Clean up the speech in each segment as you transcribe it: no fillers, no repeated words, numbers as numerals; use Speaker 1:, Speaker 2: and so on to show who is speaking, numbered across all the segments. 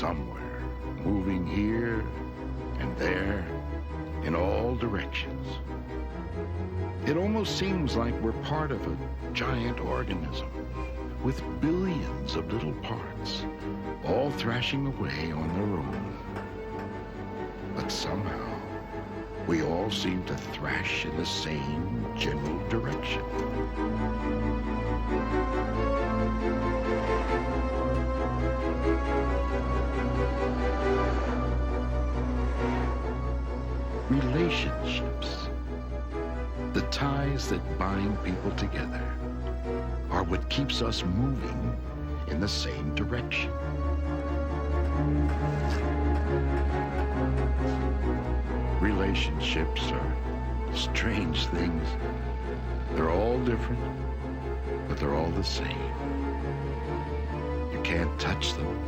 Speaker 1: somewhere, moving here and there, in all directions. It almost seems like we're part of a giant organism with billions of little parts, all thrashing away on their own. But somehow, we all seem to thrash in the same general direction. Relationships, the ties that bind people together, are what keeps us moving in the same direction. Relationships are strange things. They're all different, but they're all the same. You can't touch them,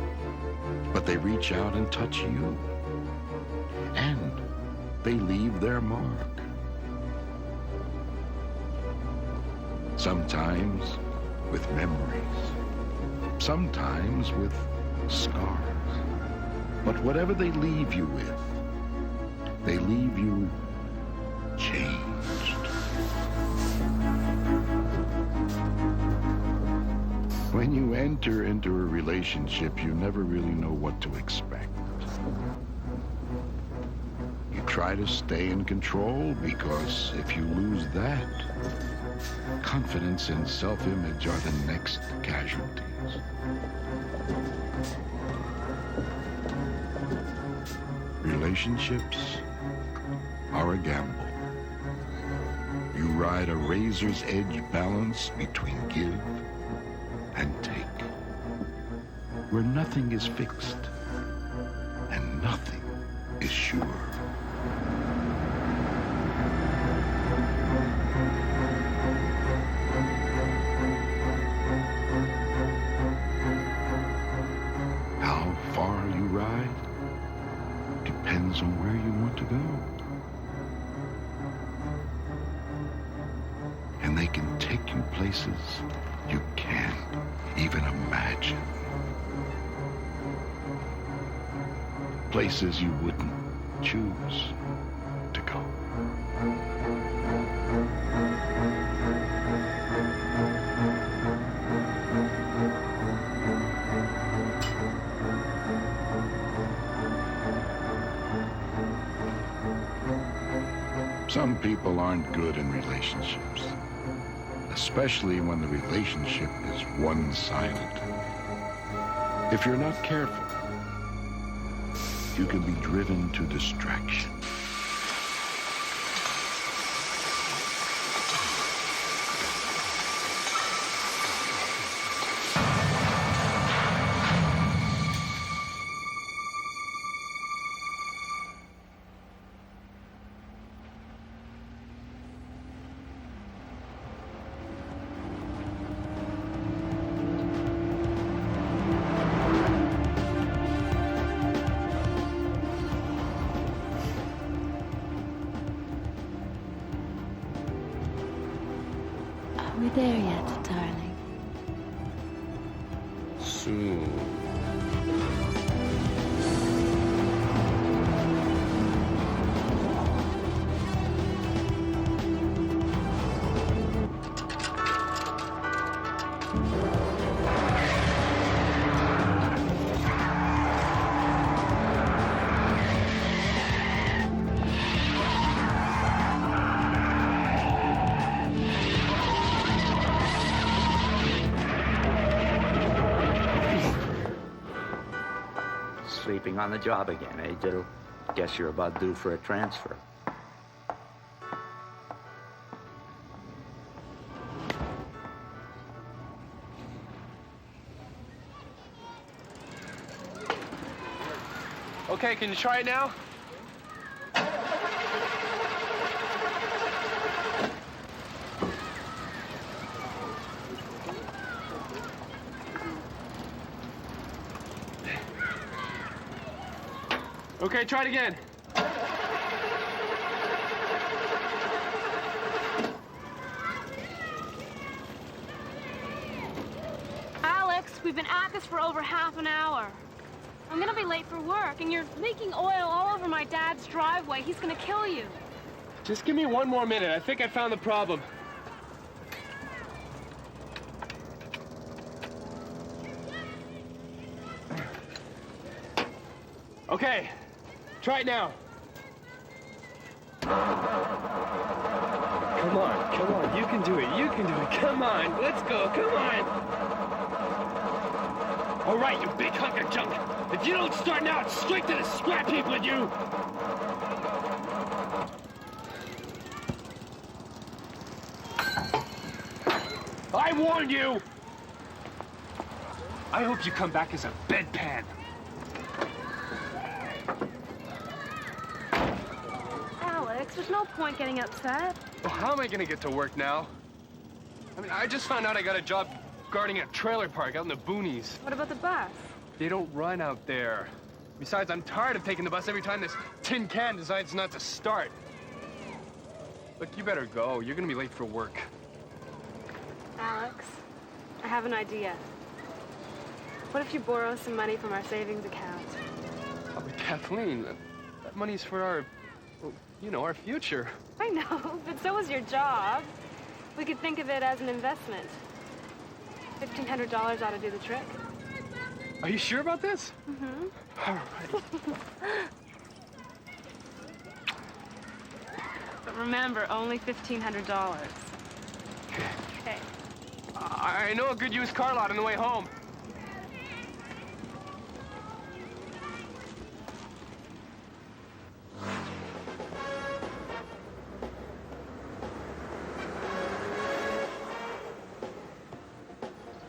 Speaker 1: but they reach out and touch you. And they leave their mark. Sometimes with memories, sometimes with scars. But whatever they leave you with, they leave you changed. When you enter into a relationship, you never really know what to expect. You try to stay in control because if you lose that, confidence and self-image are the next casualties. Relationships are a gamble. You ride a razor's edge balance between give and take, where nothing is fixed and nothing is sure. How far you ride depends on where you want to go. And they can take you places you can't even imagine. Places you wouldn't choose to go. Some people aren't good in relationships, especially when the relationship is one-sided. If you're not careful, you can be driven to distraction.
Speaker 2: Are we there yet, darling?
Speaker 3: Soon.
Speaker 4: Sleeping on the job again, eh, Diddle? Guess you're about due for a transfer.
Speaker 5: Okay, can you try it now? Okay, try it again.
Speaker 6: Alex, we've been at this for over half an hour.
Speaker 3: I'm gonna be late for work, and you're leaking oil all over my dad's driveway. He's gonna kill you.
Speaker 5: Just give me one more minute. I think I found the problem. Okay, try it now. Come on, you can do it, come on, let's go, come on. All right, you big hunk of junk. If you don't start now, it's straight to the scrap heap with you. I warned you! I hope you come back as a bedpan.
Speaker 3: Alex, there's no point getting upset.
Speaker 5: Well, how am I gonna get to work now? I mean, I just found out I got a job guarding a trailer park out in the boonies.
Speaker 3: What about the bus?
Speaker 5: They don't run out there. Besides, I'm tired of taking the bus every time this tin can decides not to start. Look, you better go. You're gonna be late for work.
Speaker 3: Alex, I have an idea. What if you borrow some money from our savings account?
Speaker 5: Oh, but Kathleen, that money's for our, well, you know, our future.
Speaker 3: I know, but so is your job. We could think of it as an investment. $1,500 ought to do the trick.
Speaker 5: Are you sure about this?
Speaker 3: Mm-hmm.
Speaker 5: All right.
Speaker 3: But remember, only $1,500. Okay.
Speaker 5: I know a good used car lot on the way home.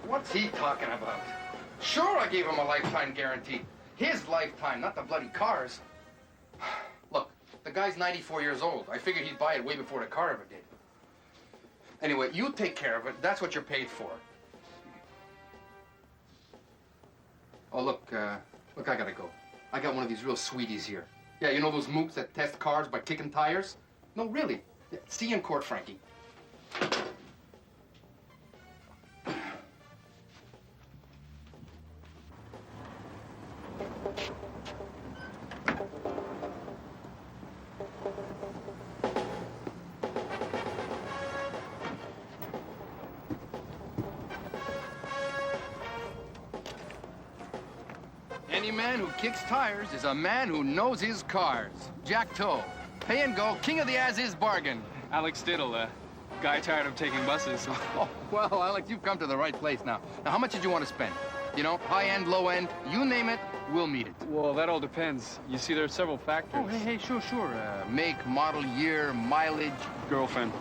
Speaker 6: What's he talking about? Sure, I gave him a lifetime guarantee. His lifetime, not the bloody car's. Look, the guy's 94 years old. I figured he'd buy it way before the car ever did. Anyway, you take care of it. That's what you're paid for. Oh, look, I gotta go. I got one of these real sweeties here. Yeah, you know those mooks that test cars by kicking tires? No, really. Yeah, see you in court, Frankie. Any man who kicks tires is a man who knows his cars. Jack Toe. Pay and go, king of the as-is bargain.
Speaker 5: Alex Diddle, guy tired of taking buses.
Speaker 6: Oh, well, Alex, you've come to the right place now. Now, how much did you want to spend? You know, high end, low end, you name it, we'll meet it.
Speaker 5: Well, that all depends. You see, there are several factors.
Speaker 6: Oh, hey, sure. Make, model, year, mileage.
Speaker 5: Girlfriend.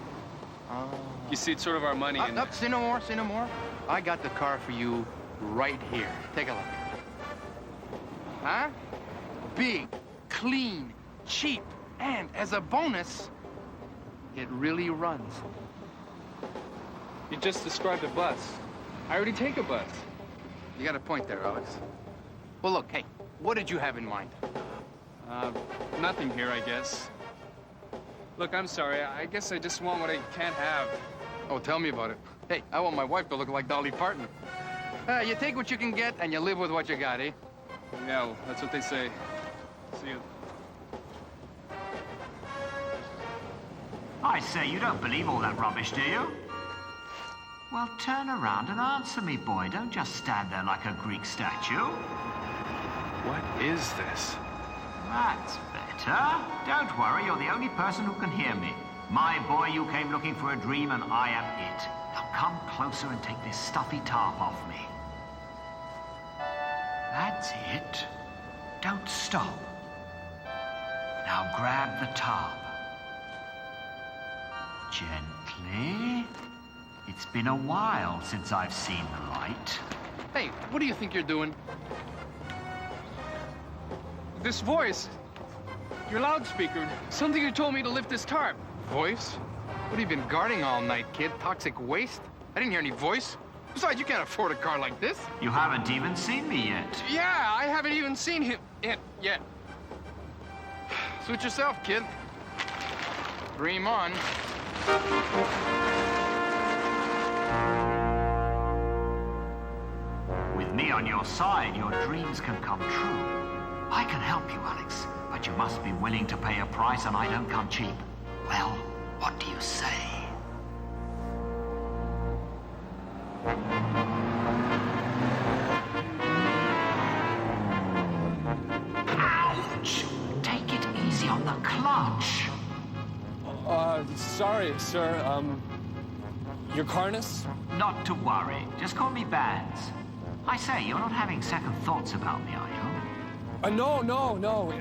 Speaker 5: You see, it's sort of our money and...
Speaker 6: Say no more. I got the car for you right here. Take a look. Huh? Big, clean, cheap, and as a bonus, it really runs.
Speaker 5: You just described a bus. I already take a bus.
Speaker 6: You got a point there, Alex. Well, look, hey, what did you have in mind?
Speaker 5: Nothing here, I guess. Look, I'm sorry. I guess I just want what I can't have.
Speaker 6: Oh, tell me about it. Hey, I want my wife to look like Dolly Parton. You take what you can get, and you live with what you got, eh?
Speaker 5: Yeah, well, that's what they say. See you.
Speaker 7: I say, you don't believe all that rubbish, do you? Well, turn around and answer me, boy. Don't just stand there like a Greek statue.
Speaker 5: What is this?
Speaker 7: That's better. Don't worry, you're the only person who can hear me. My boy, you came looking for a dream, and I am it. Now come closer and take this stuffy tarp off me. That's it. Don't stop. Now grab the tarp. Gently. It's been a while since I've seen the light.
Speaker 6: Hey, what do you think you're doing?
Speaker 5: This voice. Your loudspeaker. Something you told me to lift this tarp.
Speaker 6: Voice? What have you been guarding all night, kid? Toxic waste? I didn't hear any voice. Besides, you can't afford a car like this.
Speaker 7: You haven't even seen me yet.
Speaker 6: Yeah, I haven't even seen him yet. Suit yourself, kid. Dream on.
Speaker 7: With me on your side, your dreams can come true. I can help you, Alex, but you must be willing to pay a price, and I don't come cheap. Well, what do you say? Ouch! Take it easy on the clutch.
Speaker 5: Sorry, sir. Your carness?
Speaker 7: Not to worry. Just call me Bands. I say, you're not having second thoughts about me, are you?
Speaker 5: No.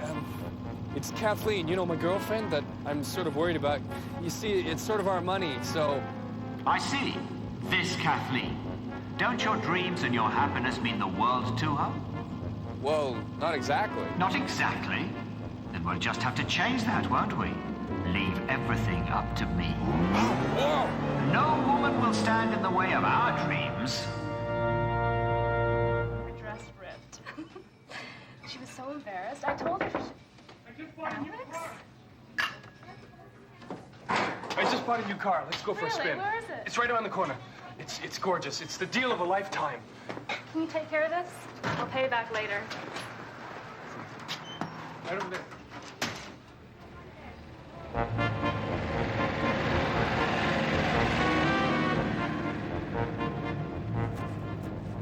Speaker 5: It's Kathleen, you know, my girlfriend that I'm sort of worried about. You see, it's sort of our money, so...
Speaker 7: I see. This Kathleen. Don't your dreams and your happiness mean the world to her?
Speaker 5: Well, not exactly.
Speaker 7: Not exactly? Then we'll just have to change that, won't we? Leave everything up to me.
Speaker 5: Whoa!
Speaker 7: No woman will stand in the way of our dreams.
Speaker 3: Her dress ripped. She was so embarrassed. I told her she should... Alex?
Speaker 5: I just bought a new car. Let's go for a
Speaker 3: Really?
Speaker 5: spin.
Speaker 3: Where is it?
Speaker 5: It's right around the corner. It's gorgeous. It's the deal of a lifetime.
Speaker 3: Can you take care of this? I'll pay you back later.
Speaker 5: Right over there.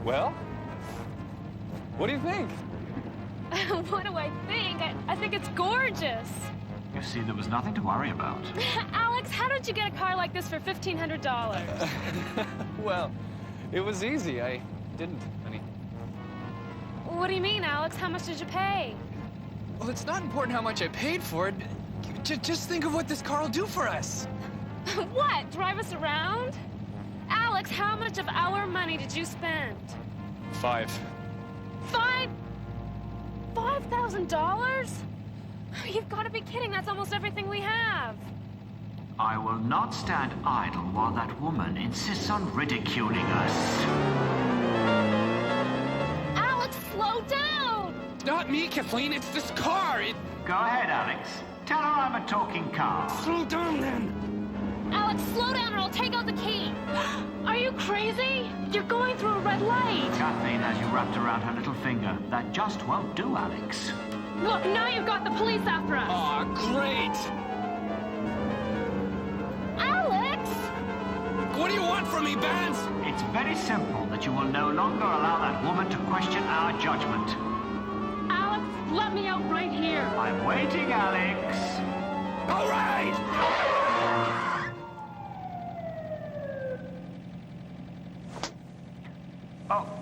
Speaker 5: Well, what do you think?
Speaker 3: What do I think? I think it's gorgeous.
Speaker 7: You see, there was nothing to worry about.
Speaker 3: Alex, how did you get a car like this for $1,500?
Speaker 5: Well, it was easy. I didn't, honey.
Speaker 3: What do you mean, Alex? How much did you pay?
Speaker 5: Well, it's not important how much I paid for it. Just think of what this car will do for us.
Speaker 3: What? Drive us around? Alex, how much of our money did you spend?
Speaker 5: $5,000.
Speaker 3: $5,000? You've got to be kidding. That's almost everything we have.
Speaker 7: I will not stand idle while that woman insists on ridiculing us.
Speaker 3: Alex, slow down!
Speaker 5: Not me, Kathleen. It's this car.
Speaker 7: Go ahead, Alex. Tell her I'm a talking car.
Speaker 5: Slow down, then.
Speaker 3: Alex, slow down or I'll take out the key. Are you crazy? You're going through a red light.
Speaker 7: Kathleen has you wrapped around her little finger. That just won't do, Alex.
Speaker 3: Look, now you've got the police after us.
Speaker 5: Aw, great.
Speaker 3: Alex!
Speaker 5: What do you want from me, Bands?
Speaker 7: It's very simple that you will no longer allow that woman to question our judgment.
Speaker 3: Alex, let me out right here.
Speaker 7: I'm waiting, Alex.
Speaker 5: All right!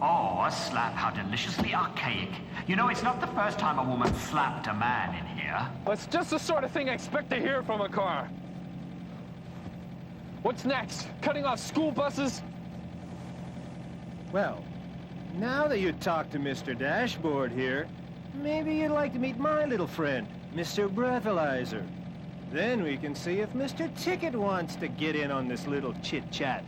Speaker 7: Oh, a slap. How deliciously archaic. You know, it's not the first time a woman slapped a man in here.
Speaker 5: That's just the sort of thing I expect to hear from a car. What's next? Cutting off school buses?
Speaker 8: Well, now that you talked to Mr. Dashboard here, maybe you'd like to meet my little friend, Mr. Breathalyzer. Then we can see if Mr. Ticket wants to get in on this little chit-chat.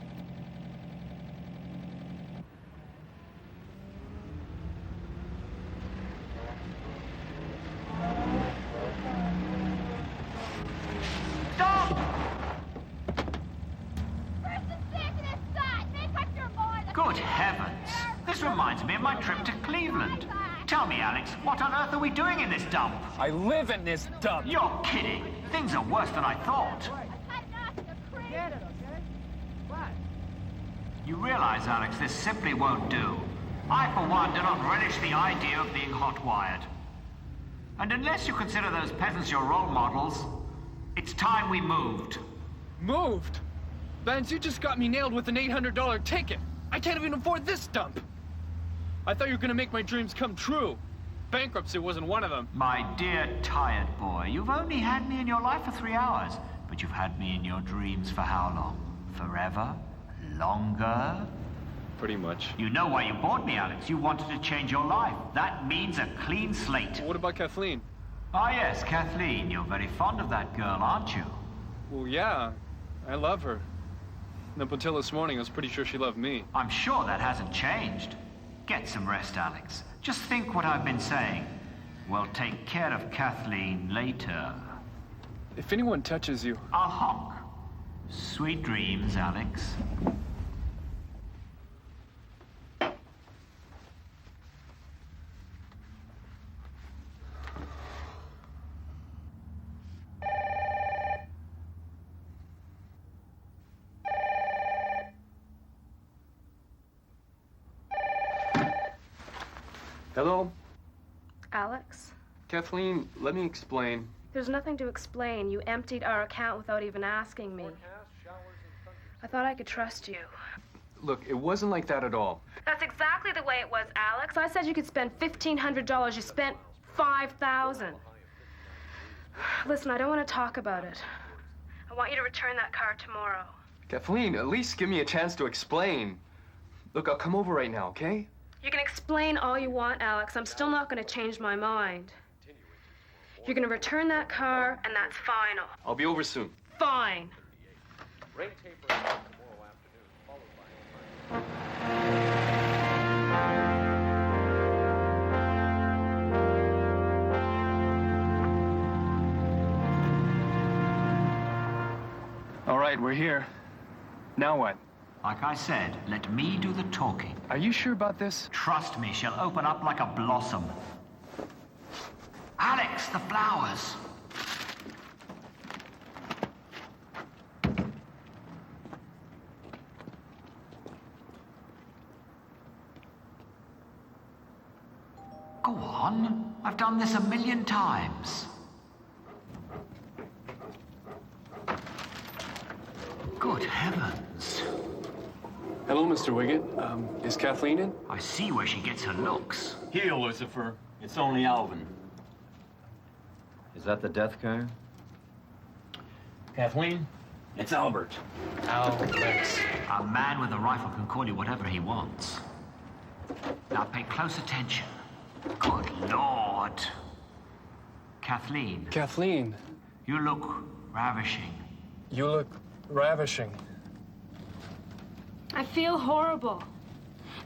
Speaker 7: Good heavens. This reminds me of my trip to Cleveland. Tell me, Alex, what on earth are we doing in this dump?
Speaker 5: I live in this dump.
Speaker 7: You're kidding. Things are worse than I thought. You realize, Alex, this simply won't do. I, for one, do not relish the idea of being hot-wired. And unless you consider those peasants your role models, it's time we moved.
Speaker 5: Moved? Vance, you just got me nailed with an $800 ticket. I can't even afford this dump. I thought you were gonna make my dreams come true. Bankruptcy wasn't one of them.
Speaker 7: My dear tired boy, you've only had me in your life for 3 hours, but you've had me in your dreams for how long? Forever? Longer?
Speaker 5: Pretty much.
Speaker 7: You know why you bought me, Alex. You wanted to change your life. That means a clean slate.
Speaker 5: What about Kathleen?
Speaker 7: Ah, yes, Kathleen. You're very fond of that girl, aren't you?
Speaker 5: Well, yeah. I love her. And up until this morning, I was pretty sure she loved me.
Speaker 7: I'm sure that hasn't changed. Get some rest, Alex. Just think what I've been saying. We'll take care of Kathleen later.
Speaker 5: If anyone touches you...
Speaker 7: I'll honk. Sweet dreams, Alex.
Speaker 9: Hello?
Speaker 3: Alex?
Speaker 9: Kathleen, let me explain.
Speaker 3: There's nothing to explain. You emptied our account without even asking me. I thought I could trust you.
Speaker 9: Look, it wasn't like that at all.
Speaker 3: That's exactly the way it was, Alex. I said you could spend $1,500. You spent $5,000. Listen, I don't want to talk about it. I want you to return that car tomorrow.
Speaker 9: Kathleen, at least give me a chance to explain. Look, I'll come over right now, okay?
Speaker 3: You can explain all you want, Alex. I'm still not going to change my mind. You're going to return that car, and that's final.
Speaker 9: I'll be over soon.
Speaker 3: Fine.
Speaker 9: All right, we're here. Now what?
Speaker 7: Like I said, let me do the talking.
Speaker 9: Are you sure about this?
Speaker 7: Trust me, she'll open up like a blossom. Alex, the flowers. Go on. I've done this 1,000,000 times. Good heavens.
Speaker 9: Hello, Mr. Wiggett. Is Kathleen in?
Speaker 7: I see where she gets her looks.
Speaker 10: Here, Lucifer. It's only Alvin.
Speaker 4: Is that the death car?
Speaker 10: Kathleen? It's Albert.
Speaker 9: Alex.
Speaker 7: A man with a rifle can call you whatever he wants. Now pay close attention. Good Lord. Kathleen,
Speaker 9: Kathleen,
Speaker 7: you look ravishing.
Speaker 9: you look ravishing.
Speaker 3: I feel horrible.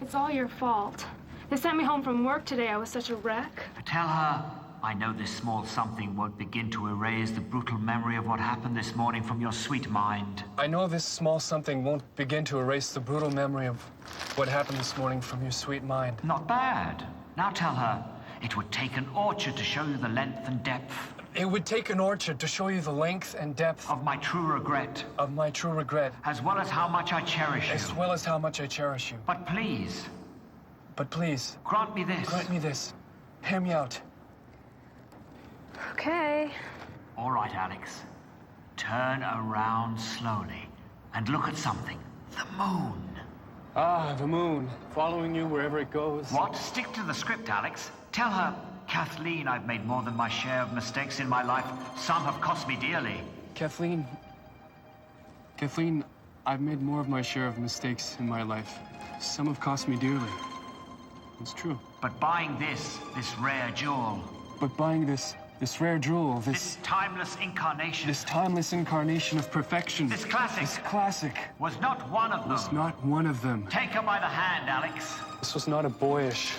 Speaker 3: It's all your fault. They sent me home from work today. I was such a wreck.
Speaker 7: Tell her I know this small something won't begin to erase the brutal memory of what happened this morning from your sweet mind.
Speaker 9: I know this small something won't begin to erase the brutal memory of what happened this morning from your sweet mind.
Speaker 7: Not bad. Now tell her it would take an orchard to show you the length and depth
Speaker 9: It would take an orchard to show you the length and depth
Speaker 7: of my true regret,
Speaker 9: of my true regret,
Speaker 7: as well as how much I cherish you.
Speaker 9: as well as how much I cherish you.
Speaker 7: But please,
Speaker 9: But please,
Speaker 7: grant me this.
Speaker 9: grant me this. Hear me out.
Speaker 3: Okay.
Speaker 7: All right, Alex. Turn around slowly and look at something. The moon.
Speaker 9: Ah, the moon, following you wherever it goes.
Speaker 7: What? Stick to the script, Alex. Tell her, Kathleen, I've made more than my share of mistakes in my life. Some have cost me dearly.
Speaker 9: Kathleen, I've made more of my share of mistakes in my life. Some have cost me dearly. It's true.
Speaker 7: But buying this rare jewel,
Speaker 9: But buying this rare jewel,
Speaker 7: this timeless incarnation,
Speaker 9: this timeless incarnation of perfection,
Speaker 7: this classic,
Speaker 9: this classic,
Speaker 7: was not one of them.
Speaker 9: was not one of them.
Speaker 7: Take her by the hand, Alex.
Speaker 9: This was not a boyish,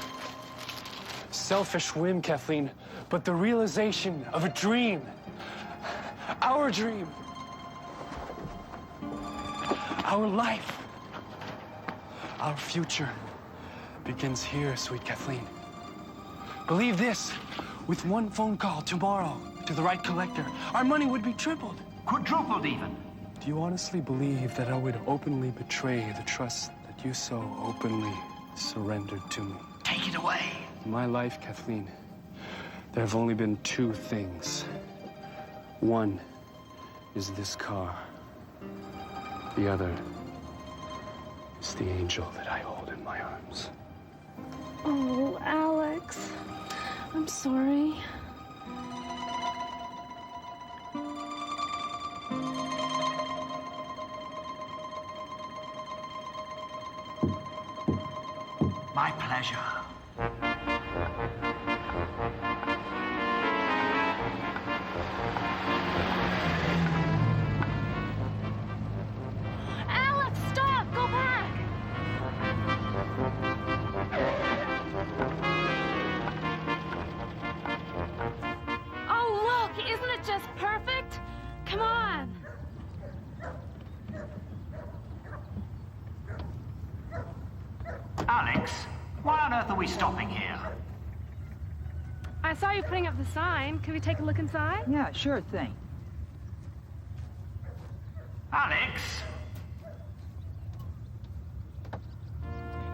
Speaker 9: selfish whim, Kathleen, but the realization of a dream. Our dream. Our life. Our future begins here, sweet Kathleen. Believe this, with one phone call tomorrow to the right collector, our money would be tripled.
Speaker 7: Quadrupled even.
Speaker 9: Do you honestly believe that I would openly betray the trust that you so openly surrendered to me?
Speaker 7: Take it away.
Speaker 9: In my life, Kathleen, there have only been two things. One is this car. The other is the angel that I hold in my arms.
Speaker 3: Oh, Alex. I'm sorry.
Speaker 7: My pleasure.
Speaker 3: Alex, stop! Go back! Oh, look! Isn't it just perfect? Come on!
Speaker 7: Alex, why on earth are we stopping here?
Speaker 3: I saw you putting up the sign. Can we take a look inside?
Speaker 11: Yeah, sure thing.
Speaker 7: Alex?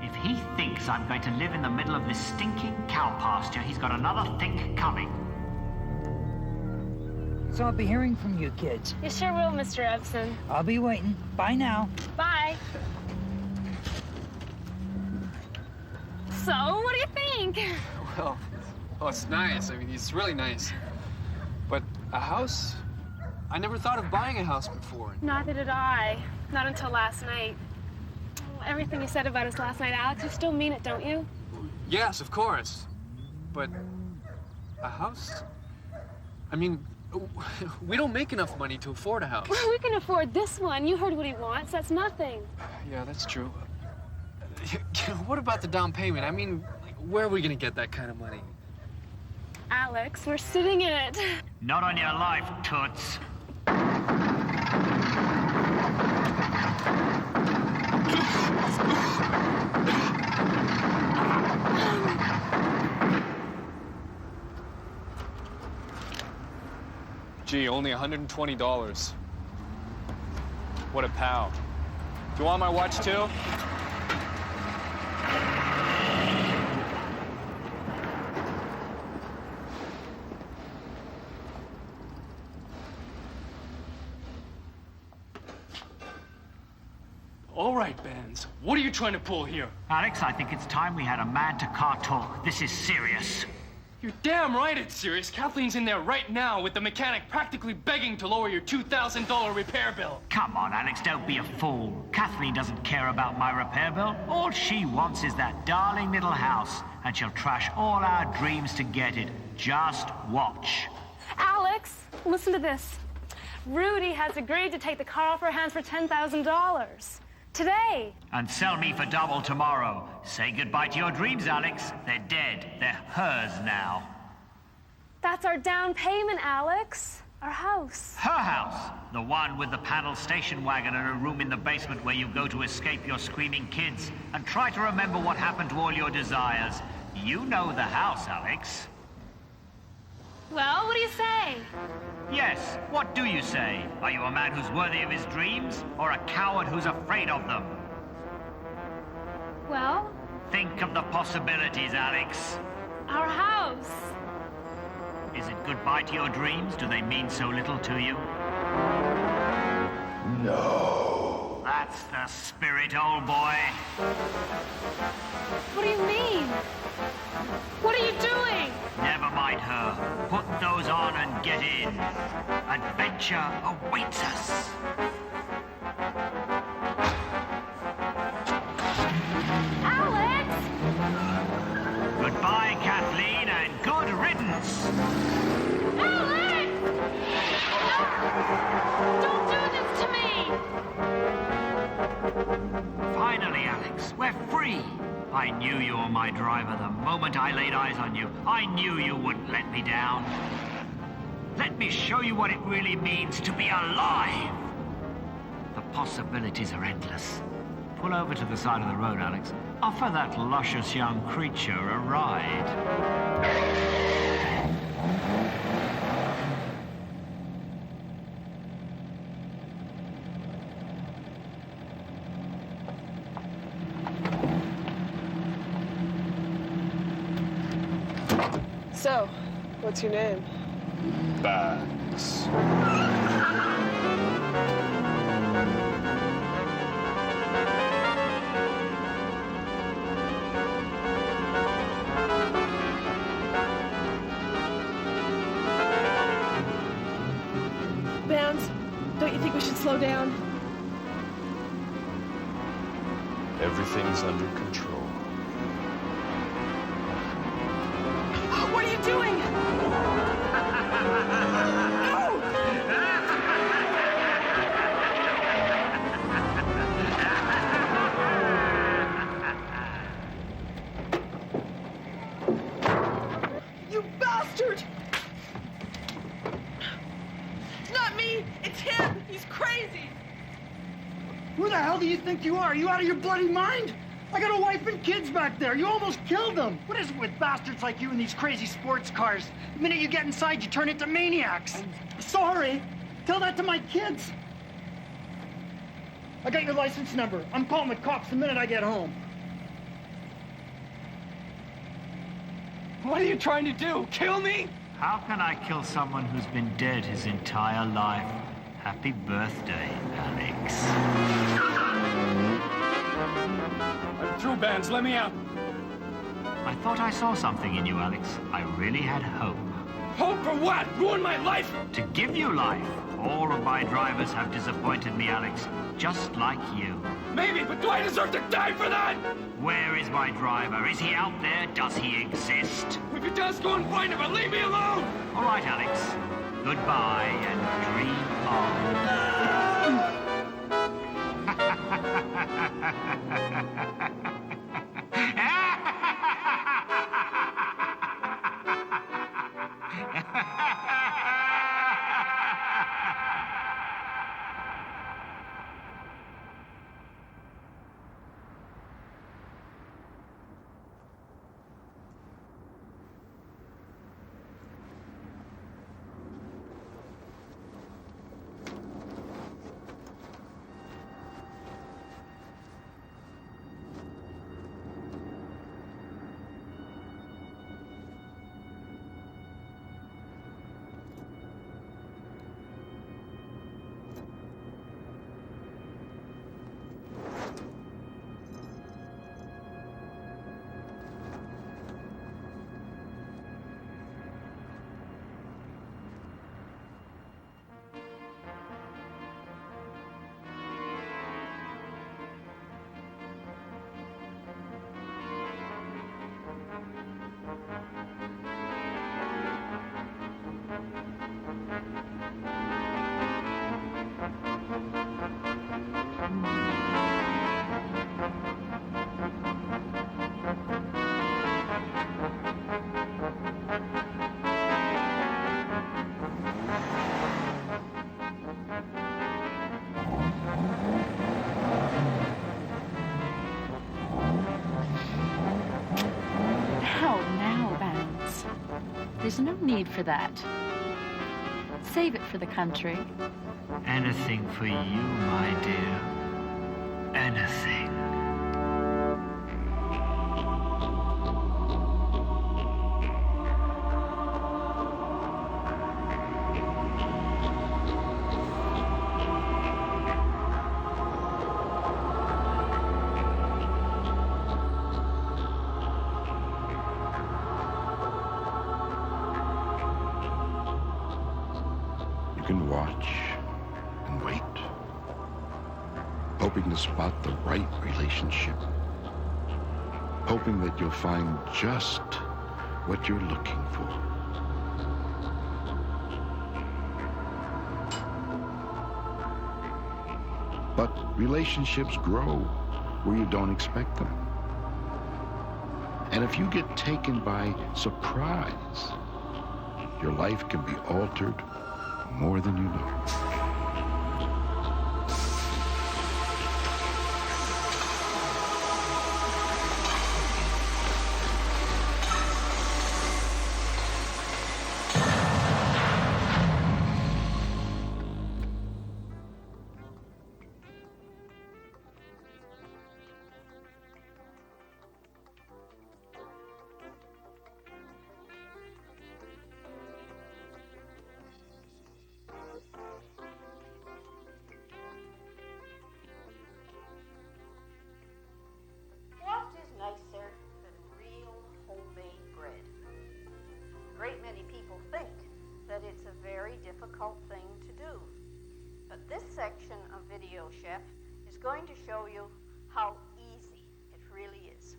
Speaker 7: If he thinks thinks I'm going to live in the middle of this stinking cow pasture, he's got another think coming.
Speaker 11: So I'll be hearing from you kids.
Speaker 3: You sure will, Mr. Edson.
Speaker 11: I'll be waiting. Bye now.
Speaker 3: Bye. So, what do you think?
Speaker 9: Well, it's nice. I mean, it's really nice. But a house? I never thought of buying a house before.
Speaker 3: Neither did I. Not until last night. Everything you said about us last night, Alex, you still mean it, don't you?
Speaker 9: Yes, of course. But a house? I mean, we don't make enough money to afford a house.
Speaker 3: We can afford this one. You heard what he wants. That's nothing.
Speaker 9: Yeah, that's true. What about the down payment? I mean, where are we gonna get that kind of money?
Speaker 3: Alex, we're sitting in it.
Speaker 7: Not on your life, toots.
Speaker 9: Gee, only $120. What a pal. Do you want my watch too?
Speaker 5: All right, Benz. What are you trying to pull here?
Speaker 7: Alex, I think it's time we had a man-to-car talk. This is serious.
Speaker 5: You're damn right it's serious. Kathleen's in there right now with the mechanic practically begging to lower your $2,000 repair bill.
Speaker 7: Come on, Alex, don't be a fool. Kathleen doesn't care about my repair bill. All she wants is that darling little house, and she'll trash all our dreams to get it. Just watch.
Speaker 3: Alex, listen to this. Rudy has agreed to take the car off our hands for $10,000. Today.
Speaker 7: And sell me for double tomorrow. Say goodbye to your dreams, Alex. They're dead. They're hers now.
Speaker 3: That's our down payment, Alex. Our house.
Speaker 7: Her house. The one with the panel station wagon and a room in the basement where you go to escape your screaming kids and try to remember what happened to all your desires. You know the house, Alex.
Speaker 3: Well, what do you say?
Speaker 7: Yes, what do you say? Are you a man who's worthy of his dreams, or a coward who's afraid of them?
Speaker 3: Well?
Speaker 7: Think of the possibilities, Alex.
Speaker 3: Our house.
Speaker 7: Is it goodbye to your dreams? Do they mean so little to you?
Speaker 1: No.
Speaker 7: That's the spirit, old boy.
Speaker 3: What do you mean? What are you doing?
Speaker 7: Never mind her. Put those on and get in. Adventure awaits us.
Speaker 3: Alex!
Speaker 7: Goodbye, Kathleen, and good riddance.
Speaker 3: Alex! No! Don't do this to me!
Speaker 7: Finally, Alex, we're free. I knew you were my driver the moment I laid eyes on you. I knew you wouldn't let me down. Let me show you what it really means to be alive. The possibilities are endless. Pull over to the side of the road, Alex. Offer that luscious young creature a ride.
Speaker 12: So, what's your name?
Speaker 9: Bags.
Speaker 12: Bounds, don't you think we should slow down?
Speaker 9: Everything's under control.
Speaker 12: What are you doing? No! You bastard! It's not me! It's him! He's crazy!
Speaker 13: Who the hell do you think you are? Are you out of your bloody mind? I got a wife and kids back there. You almost killed them. What is it with bastards like you and these crazy sports cars? The minute you get inside, you turn into maniacs. I'm sorry. Tell that to my kids. I got your license number. I'm calling the cops the minute I get home.
Speaker 5: What are you trying to do? Kill me?
Speaker 7: How can I kill someone who's been dead his entire life? Happy birthday, Alex.
Speaker 5: I'm through, Bands. Let me out.
Speaker 7: I thought I saw something in you, Alex. I really had hope.
Speaker 5: Hope for what? Ruin my life?
Speaker 7: To give you life. All of my drivers have disappointed me, Alex. Just like you.
Speaker 5: Maybe, but do I deserve to die for that?
Speaker 7: Where is my driver? Is he out there? Does he exist?
Speaker 5: If he does, go and find him, but leave me alone!
Speaker 7: All right, Alex. Goodbye and dream
Speaker 2: There's no need for that. Save it for the country.
Speaker 7: Anything for you, my dear. Anything.
Speaker 1: Hoping to spot the right relationship. Hoping that you'll find just what you're looking for. But relationships grow where you don't expect them. And if you get taken by surprise, your life can be altered more than you know.
Speaker 14: Difficult thing to do. But this section of Video Chef is going to show you how easy it really is.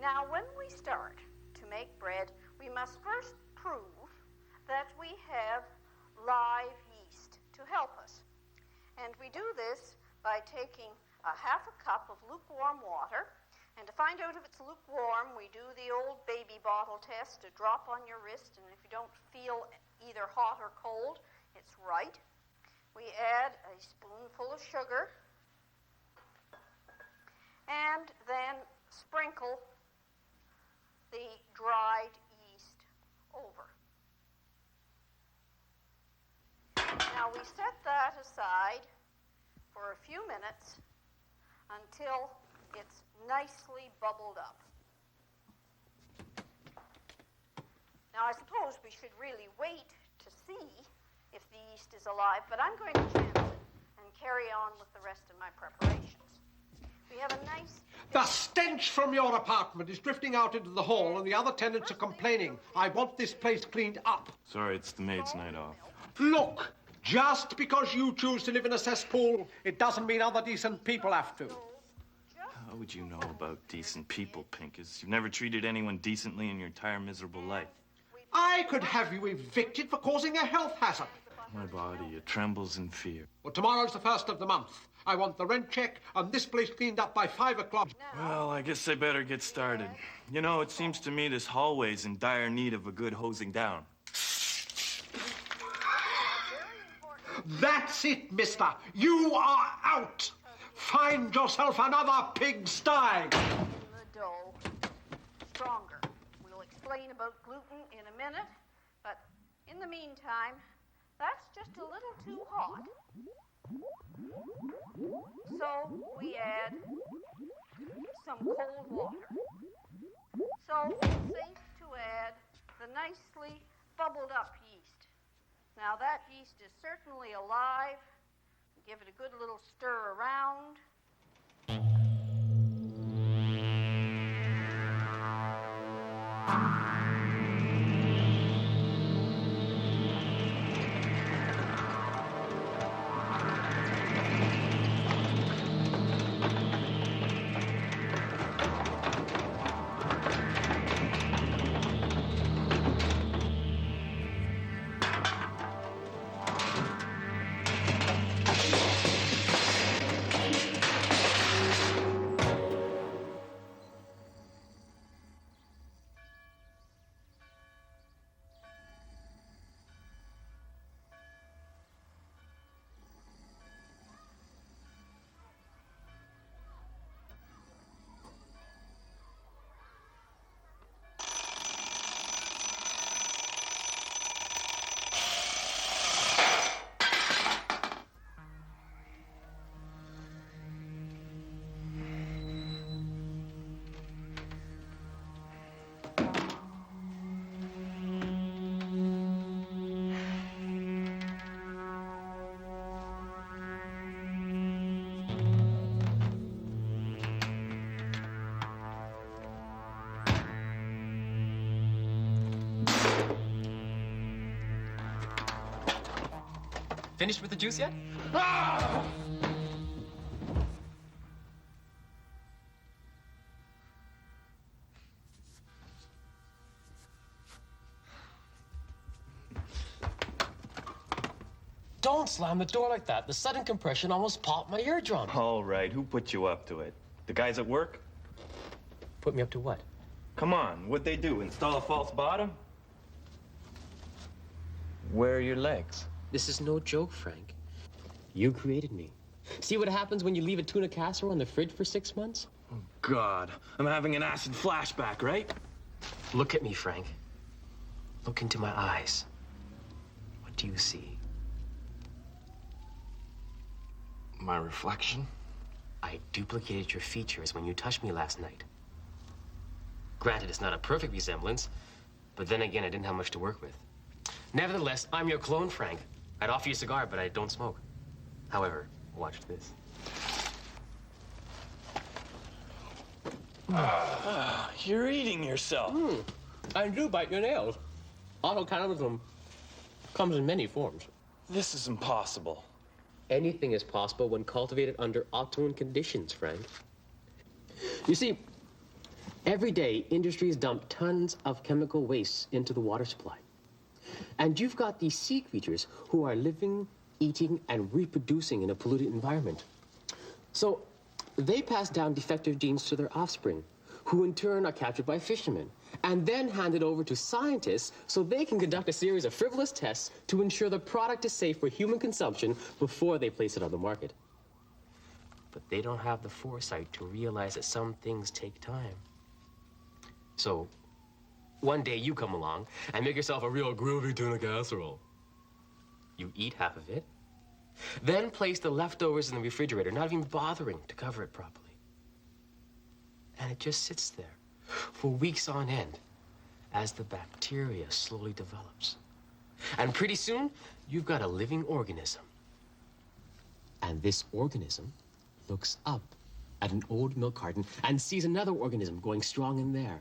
Speaker 14: Now, when we start to make bread, we must first prove that we have live yeast to help us. And we do this by taking a half a cup of lukewarm water. And to find out if it's lukewarm, we do the old baby bottle test, a drop on your wrist, and if you don't feel either hot or cold, it's right. We add a spoonful of sugar and then sprinkle the dried yeast over. Now we set that aside for a few minutes until it's nicely bubbled up. Now, I suppose we should really wait to see if the yeast is alive, but I'm going to chance it and carry on with the rest of my preparations. We have a nice...
Speaker 15: The stench from your apartment is drifting out into the hall, and the other tenants are complaining. I want this place cleaned up.
Speaker 16: Sorry, it's the maid's night off.
Speaker 15: Look, just because you choose to live in a cesspool, it doesn't mean other decent people have to.
Speaker 16: How would you know about decent people, Pincus? You've never treated anyone decently in your entire miserable life.
Speaker 15: I could have you evicted for causing a health hazard.
Speaker 16: My body, it trembles in fear.
Speaker 15: Well, tomorrow's the 1st of the month. I want the rent check and this place cleaned up by 5 o'clock.
Speaker 16: Well, I guess I better get started. You know, it seems to me this hallway's in dire need of a good hosing down.
Speaker 15: That's it, mister. You are out. Find yourself another pigsty.
Speaker 14: The dough stronger. We'll explain about gluten in a minute, but in the meantime, that's just a little too hot. So we add some cold water. So it's safe to add the nicely bubbled up yeast. Now that yeast is certainly alive. Give it a good little stir around.
Speaker 17: Finished with the juice yet?
Speaker 15: Ah!
Speaker 17: Don't slam the door like that. The sudden compression almost popped my eardrum.
Speaker 16: All right, who put you up to it? The guys at work?
Speaker 17: Put me up to what?
Speaker 16: Come on, what'd they do, install a false bottom? Where are your legs?
Speaker 17: This is no joke, Frank. You created me. See what happens when you leave a tuna casserole in the fridge for 6 months?
Speaker 16: Oh, God. I'm having an acid flashback, right?
Speaker 17: Look at me, Frank. Look into my eyes. What do you see?
Speaker 16: My reflection?
Speaker 17: I duplicated your features when you touched me last night. Granted, it's not a perfect resemblance, but then again, I didn't have much to work with. Nevertheless, I'm your clone, Frank. I'd offer you a cigar, but I don't smoke. However, watch this.
Speaker 16: You're eating yourself.
Speaker 17: I do bite your nails. Autocannibalism comes in many forms.
Speaker 16: This is impossible.
Speaker 17: Anything is possible when cultivated under optimum conditions, Frank. You see, every day, industries dump tons of chemical waste into the water supply. And you've got these sea creatures who are living, eating, and reproducing in a polluted environment. So they pass down defective genes to their offspring, who in turn are captured by fishermen, and then handed over to scientists so they can conduct a series of frivolous tests to ensure the product is safe for human consumption before they place it on the market. But they don't have the foresight to realize that some things take time. So one day you come along and make yourself a real groovy tuna casserole. You eat half of it, then place the leftovers in the refrigerator, not even bothering to cover it properly. And it just sits there for weeks on end as the bacteria slowly develops. And pretty soon, you've got a living organism. And this organism looks up at an old milk carton and sees another organism going strong in there.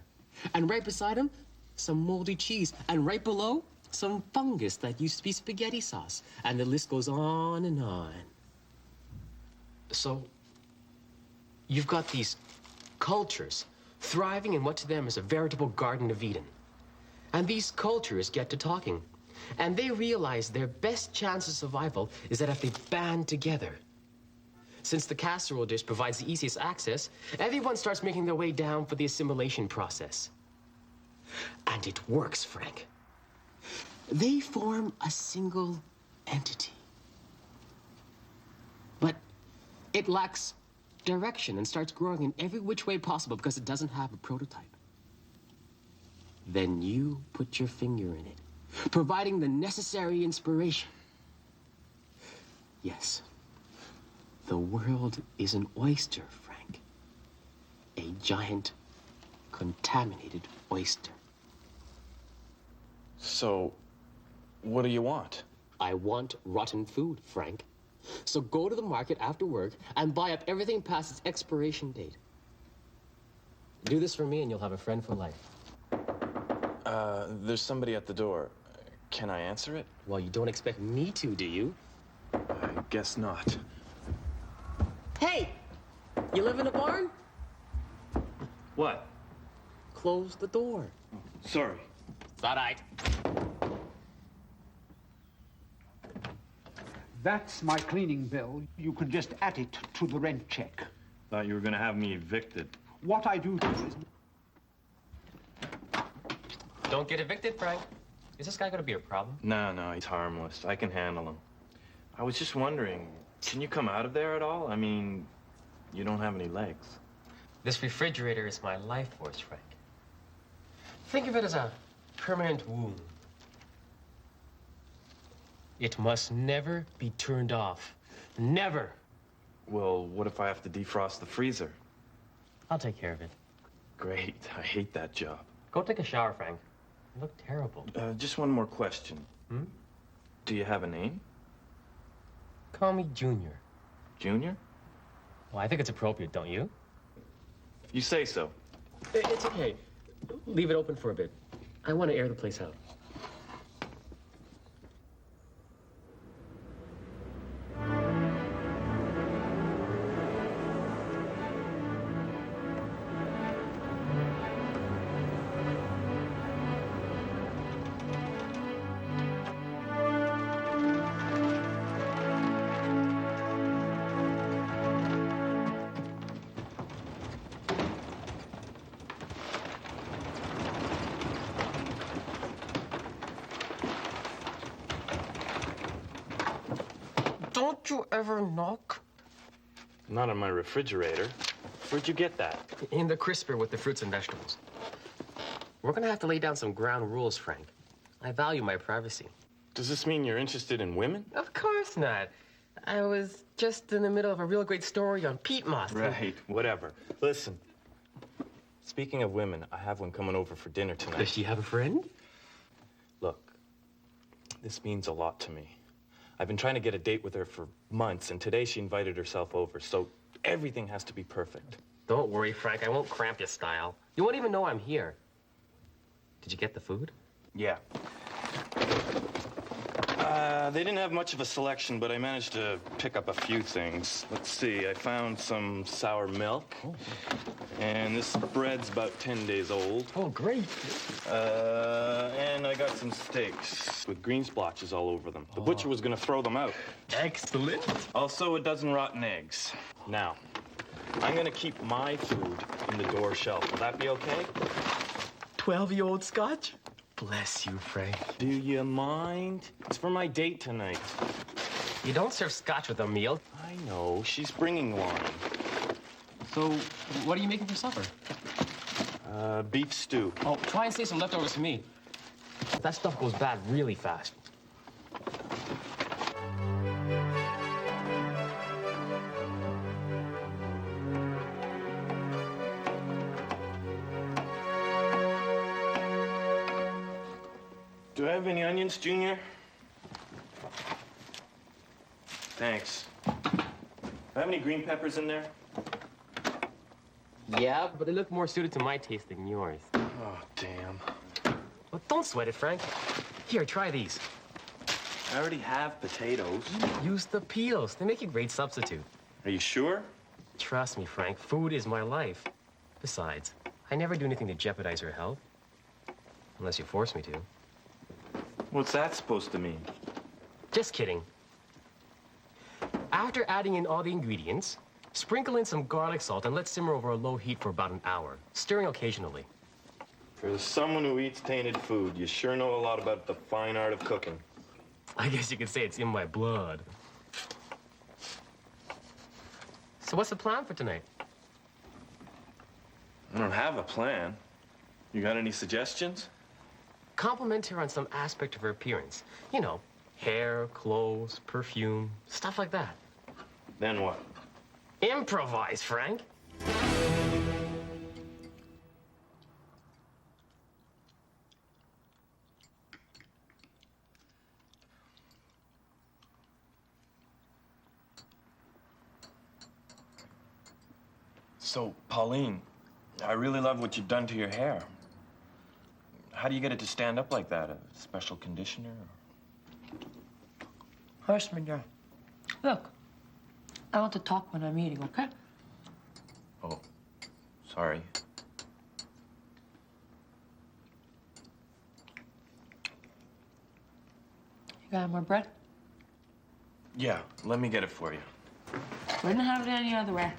Speaker 17: And right beside him, some moldy cheese. And right below, some fungus that used to be spaghetti sauce. And the list goes on and on. So, you've got these cultures thriving in what to them is a veritable Garden of Eden. And these cultures get to talking. And they realize their best chance of survival is that if they band together. Since the casserole dish provides the easiest access, everyone starts making their way down for the assimilation process. And it works, Frank. They form a single entity. But it lacks direction and starts growing in every which way possible because it doesn't have a prototype. Then you put your finger in it, providing the necessary inspiration. Yes, the world is an oyster, Frank. A giant, contaminated oyster.
Speaker 16: So, what do you want?
Speaker 17: I want rotten food, Frank. So go to the market after work and buy up everything past its expiration date. Do this for me and you'll have a friend for life.
Speaker 16: There's somebody at the door. Can I answer it?
Speaker 17: Well, you don't expect me to, do you?
Speaker 16: I guess not.
Speaker 17: Hey! You live in a barn?
Speaker 16: What?
Speaker 17: Close the door.
Speaker 16: Sorry.
Speaker 17: It's all right.
Speaker 18: That's my cleaning bill. You can just add it to the rent check.
Speaker 16: Thought you were gonna have me evicted.
Speaker 18: What I do is...
Speaker 17: Don't get evicted, Frank. Is this guy gonna be a problem?
Speaker 16: No, he's harmless. I can handle him. I was just wondering, can you come out of there at all? I mean, you don't have any legs.
Speaker 17: This refrigerator is my life force, Frank. Think of it as a permanent wound. It must never be turned off. Never.
Speaker 16: Well, what if I have to defrost the freezer?
Speaker 17: I'll take care of it.
Speaker 16: Great. I hate that job.
Speaker 17: Go take a shower, Frank. You look terrible.
Speaker 16: Just one more question. Do you have a name?
Speaker 17: Call me Junior.
Speaker 16: Junior?
Speaker 17: Well, I think it's appropriate, don't you?
Speaker 16: If you say so.
Speaker 17: It's okay. Leave it open for a bit. I want to air the place out. Don't you ever knock?
Speaker 16: Not on my refrigerator. Where'd you get that?
Speaker 17: In the crisper with the fruits and vegetables. We're gonna have to lay down some ground rules, Frank. I value my privacy.
Speaker 16: Does this mean you're interested in women?
Speaker 17: Of course not. I was just in the middle of a real great story on peat moss.
Speaker 16: Right, whatever. Listen, speaking of women, I have one coming over for dinner tonight.
Speaker 17: Does she have a friend?
Speaker 16: Look, this means a lot to me. I've been trying to get a date with her for months, and today she invited herself over, so everything has to be perfect.
Speaker 17: Don't worry, Frank. I won't cramp your style. You won't even know I'm here. Did you get the food?
Speaker 16: Yeah. They didn't have much of a selection, but I managed to pick up a few things. Let's see, I found some sour milk. Oh. And this bread's about 10 days old.
Speaker 17: Oh, great.
Speaker 16: And I got some steaks with green splotches all over them. The butcher was gonna throw them out.
Speaker 17: Excellent.
Speaker 16: Also, a dozen rotten eggs. Now, I'm gonna keep my food in the door shelf. Will that be okay?
Speaker 17: 12-year-old scotch? Bless you, Frank.
Speaker 16: Do you mind? It's for my date tonight.
Speaker 17: You don't serve scotch with a meal.
Speaker 16: I know. She's bringing wine.
Speaker 17: So, what are you making for supper?
Speaker 16: Beef stew.
Speaker 17: Oh, try and save some leftovers for me. That stuff goes bad really fast.
Speaker 16: have any onions, Junior? Thanks. Do I have any green peppers in there?
Speaker 17: Yeah, but they look more suited to my taste than yours.
Speaker 16: Oh, damn.
Speaker 17: Well, don't sweat it, Frank. Here, try these.
Speaker 16: I already have potatoes.
Speaker 17: Use the peels. They make a great substitute.
Speaker 16: Are you sure?
Speaker 17: Trust me, Frank. Food is my life. Besides, I never do anything to jeopardize your health. Unless you force me to.
Speaker 16: What's that supposed to mean?
Speaker 17: Just kidding. After adding in all the ingredients, sprinkle in some garlic salt and let simmer over a low heat for about an hour, stirring occasionally.
Speaker 16: For someone who eats tainted food, you sure know a lot about the fine art of cooking.
Speaker 17: I guess you could say it's in my blood. So what's the plan for tonight?
Speaker 16: I don't have a plan. You got any suggestions?
Speaker 17: Compliment her on some aspect of her appearance. You know, hair, clothes, perfume, stuff like that.
Speaker 16: Then what?
Speaker 17: Improvise, Frank.
Speaker 16: So, Pauline, I really love what you've done to your hair. How do you get it to stand up like that? A special conditioner?
Speaker 12: Horseman, yeah. Look, I want to talk when I'm eating, okay?
Speaker 16: Oh, sorry.
Speaker 12: You got more bread?
Speaker 16: Yeah, let me get it for you.
Speaker 12: Wouldn't have it any other way.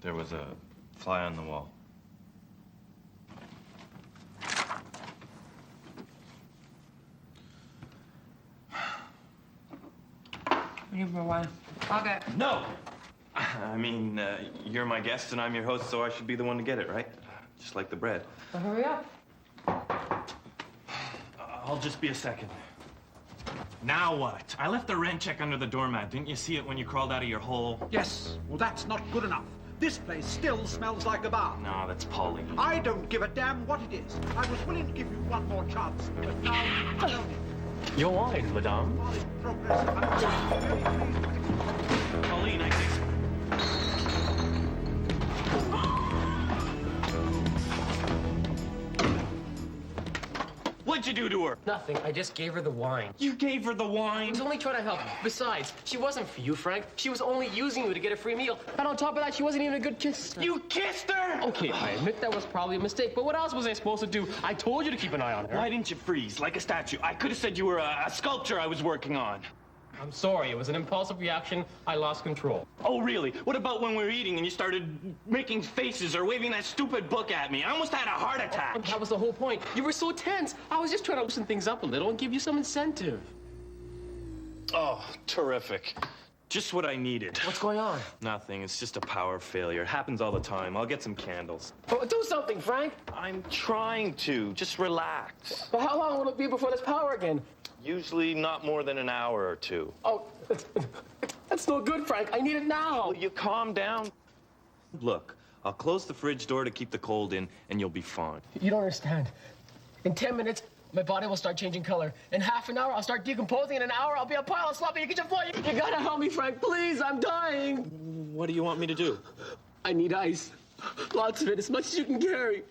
Speaker 16: There was a fly on the wall.
Speaker 12: You need more wine. Okay.
Speaker 16: No! I mean, you're my guest and I'm your host, so I should be the one to get it, right? Just like the bread.
Speaker 12: Well, hurry up.
Speaker 16: I'll just be a second. Now what? I left the rent check under the doormat. Didn't you see it when you crawled out of your hole?
Speaker 15: Yes, well, that's not good enough. This place still smells like a bar.
Speaker 16: No, that's Pauline.
Speaker 15: I don't give a damn what it is. I was willing to give you one more chance, but now...
Speaker 17: Your wine, madame.
Speaker 16: Pauline, I think... What'd you do to her?
Speaker 17: Nothing. I just gave her the wine.
Speaker 16: You gave her the
Speaker 17: I
Speaker 16: wine?
Speaker 17: was only trying to help. Besides, she wasn't for you, Frank. She was only using you to get a free meal. And on top of that, she wasn't even a good kisser.
Speaker 16: You kissed her?
Speaker 17: Okay, I admit that was probably a mistake, but what else was I supposed to do? I told you to keep an eye on her.
Speaker 16: Why didn't you freeze like a statue? I could have said you were a sculpture I was working on.
Speaker 17: I'm sorry. It was an impulsive reaction. I lost control.
Speaker 16: Oh, really? What about when we were eating and you started making faces or waving that stupid book at me? I almost had a heart attack.
Speaker 17: That was the whole point. You were so tense. I was just trying to loosen things up a little and give you some incentive.
Speaker 16: Oh, terrific. Just what I needed.
Speaker 17: What's going on?
Speaker 16: Nothing. It's just a power failure. It happens all the time. I'll get some candles.
Speaker 17: Oh, do something, Frank.
Speaker 16: I'm trying to. Just relax.
Speaker 17: Well, how long will it be before there's power again?
Speaker 16: Usually not more than an hour or two.
Speaker 17: Oh, that's no good, Frank. I need it now.
Speaker 16: Will you calm down? Look, I'll close the fridge door to keep the cold in, and you'll be fine.
Speaker 17: You don't understand. In 10 minutes, my body will start changing color. In half an hour, I'll start decomposing. In an hour, I'll be a pile of slop in your kitchen floor. You gotta help me, Frank, please. I'm dying.
Speaker 16: What do you want me to do?
Speaker 17: I need ice. Lots of it, as much as you can carry.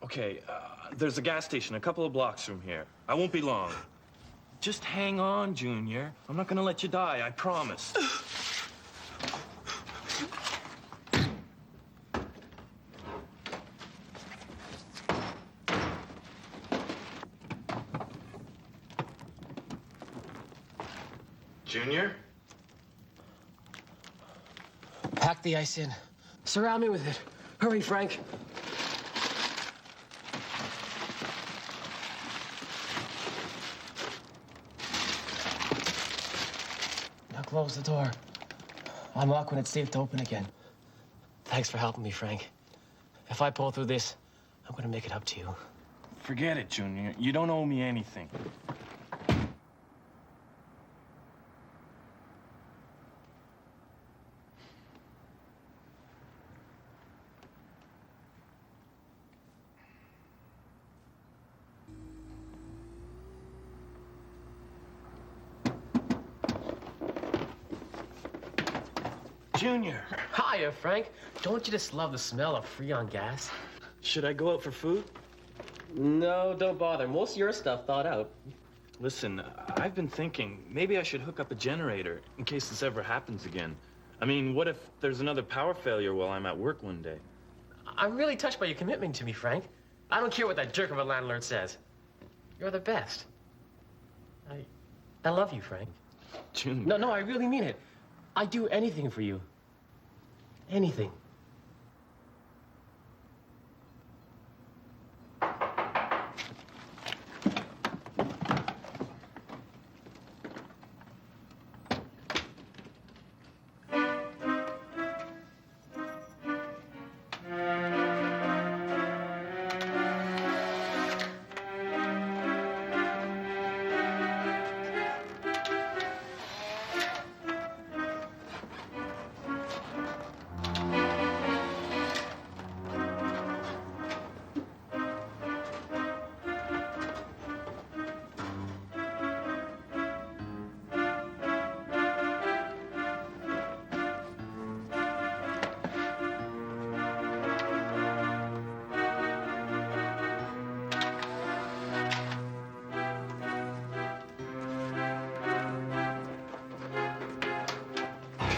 Speaker 16: Okay, there's a gas station a couple of blocks from here. I won't be long. Just hang on, Junior. I'm not gonna let you die, I promise. Junior?
Speaker 17: Pack the ice in. Surround me with it. Hurry, Frank. close the door. Unlock when it's safe to open again. Thanks for helping me, Frank. If I pull through this, I'm gonna make it up to you.
Speaker 16: Forget it, Junior. You don't owe me anything. Junior.
Speaker 17: Hiya, Frank. Don't you just love the smell of Freon gas?
Speaker 16: Should I go out for food?
Speaker 17: No, don't bother. Most of your stuff thawed out.
Speaker 16: Listen, I've been thinking maybe I should hook up a generator in case this ever happens again. I mean, what if there's another power failure while I'm at work one day?
Speaker 17: I'm really touched by your commitment to me, Frank. I don't care what that jerk of a landlord says. You're the best. I love you, Frank.
Speaker 16: Junior.
Speaker 17: No, I really mean it. I'd do anything for you. Anything.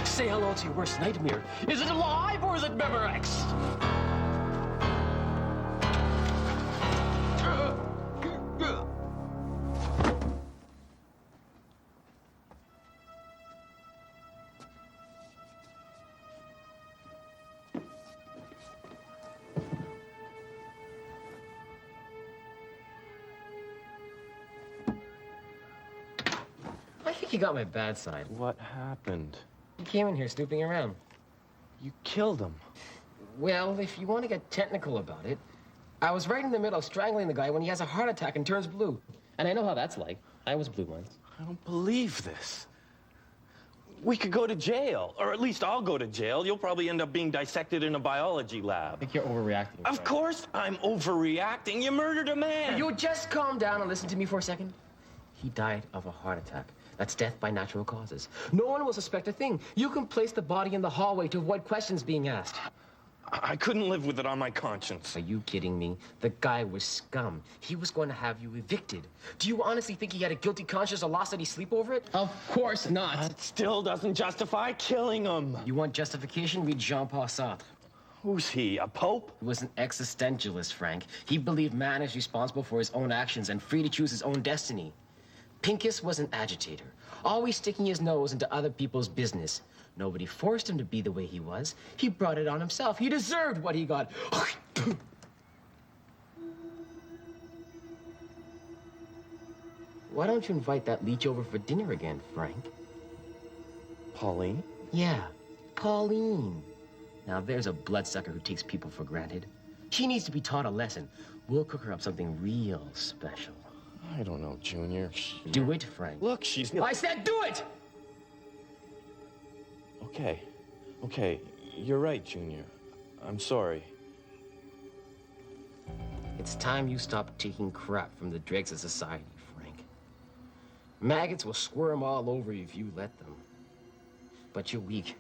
Speaker 17: Say hello to your worst nightmare. Is it alive or is it Memorex? I think you got my bad side.
Speaker 16: What happened?
Speaker 17: He came in here snooping around.
Speaker 16: You killed him.
Speaker 17: Well, if you want to get technical about it, I was right in the middle of strangling the guy when he has a heart attack and turns blue. And I know how that's like. I was blue once.
Speaker 16: I don't believe this. We could go to jail, or at least I'll go to jail. You'll probably end up being dissected in a biology lab.
Speaker 17: I think you're overreacting.
Speaker 16: Of course I'm overreacting. You murdered a man.
Speaker 17: You just calm down and listen to me for a second. He died of a heart attack. That's death by natural causes. No one will suspect a thing. You can place the body in the hallway to avoid questions being asked.
Speaker 16: I couldn't live with it on my conscience.
Speaker 17: Are you kidding me? The guy was scum. He was going to have you evicted. Do you honestly think he had a guilty conscience or lost any sleep over it? Of course not.
Speaker 16: That still doesn't justify killing him.
Speaker 17: You want justification? Read Jean-Paul Sartre.
Speaker 16: Who's he, a pope?
Speaker 17: He was an existentialist, Frank. He believed man is responsible for his own actions and free to choose his own destiny. Pincus was an agitator, always sticking his nose into other people's business. Nobody forced him to be the way he was. He brought it on himself. He deserved what he got. Why don't you invite that leech over for dinner again, Frank?
Speaker 16: Pauline?
Speaker 17: Yeah, Pauline. Now, there's a bloodsucker who takes people for granted. She needs to be taught a lesson. We'll cook her up something real special.
Speaker 16: I don't know, Junior.
Speaker 17: Do it, Frank.
Speaker 16: Look, she's...
Speaker 17: I said do it!
Speaker 16: Okay. You're right, Junior. I'm sorry.
Speaker 17: It's time you stop taking crap from the dregs of society, Frank. Maggots will squirm all over you if you let them. But you're weak.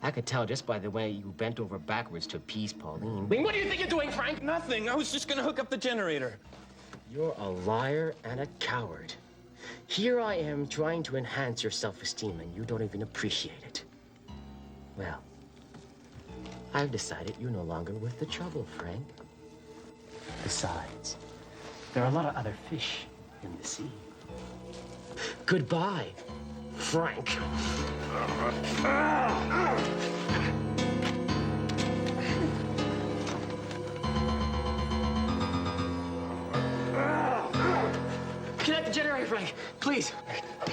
Speaker 17: I could tell just by the way you bent over backwards to appease Pauline. What do you think you're doing, Frank?
Speaker 16: Nothing. I was just gonna hook up the generator.
Speaker 17: You're a liar and a coward. Here I am trying to enhance your self-esteem, and you don't even appreciate it. Well, I've decided you're no longer worth the trouble, Frank. Besides, there are a lot of other fish in the sea. Goodbye, Frank. Connect the generator, Frank. Please.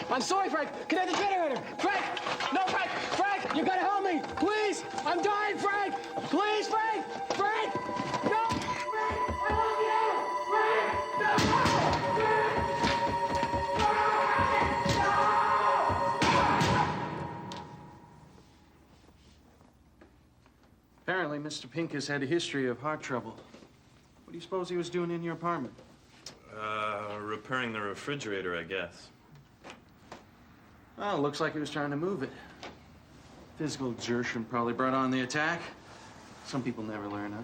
Speaker 17: I'm sorry, Frank. Connect the generator. Frank! You gotta help me! Please! I'm dying, Frank! Please, Frank! Frank! No! Frank! I love you! Frank! No!
Speaker 19: Apparently, Mr. Pink has had a history of heart trouble. What do you suppose he was doing in your apartment?
Speaker 16: Repairing the refrigerator, I guess.
Speaker 19: Well, it looks like he was trying to move it. Physical exertion probably brought on the attack. Some people never learn, huh?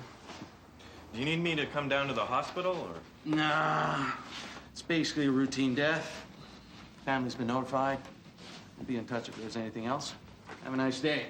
Speaker 16: Do you need me to come down to the hospital, or?
Speaker 19: Nah. It's basically a routine death. Family's been notified. We'll be in touch if there's anything else. Have a nice day.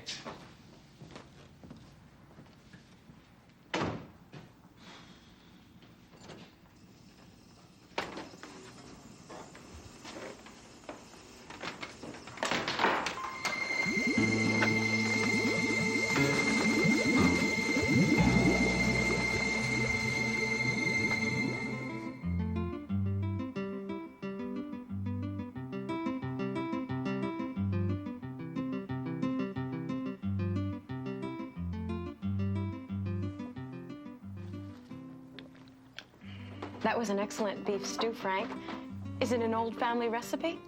Speaker 3: That was an excellent beef stew, Frank. Is it an old family recipe?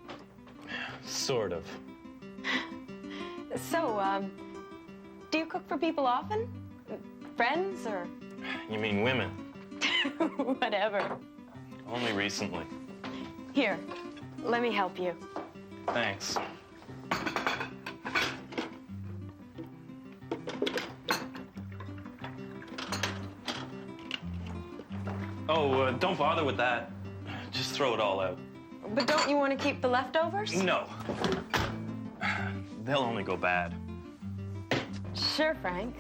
Speaker 16: Sort of.
Speaker 3: So, do you cook for people often? Friends, or?
Speaker 16: You mean women?
Speaker 3: Whatever.
Speaker 16: Only recently.
Speaker 3: Here, let me help you.
Speaker 16: Thanks. Oh, don't bother with that. Just throw it all out.
Speaker 3: But don't you want to keep the leftovers?
Speaker 16: No. They'll only go bad.
Speaker 3: Sure, Frank.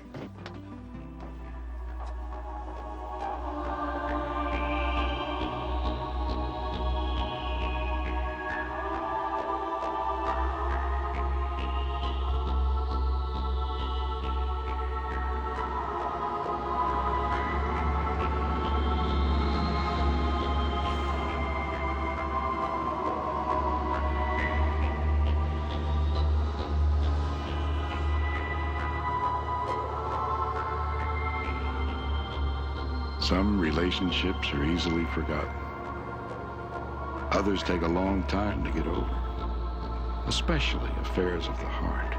Speaker 1: Some relationships are easily forgotten. Others take a long time to get over, especially affairs of the heart.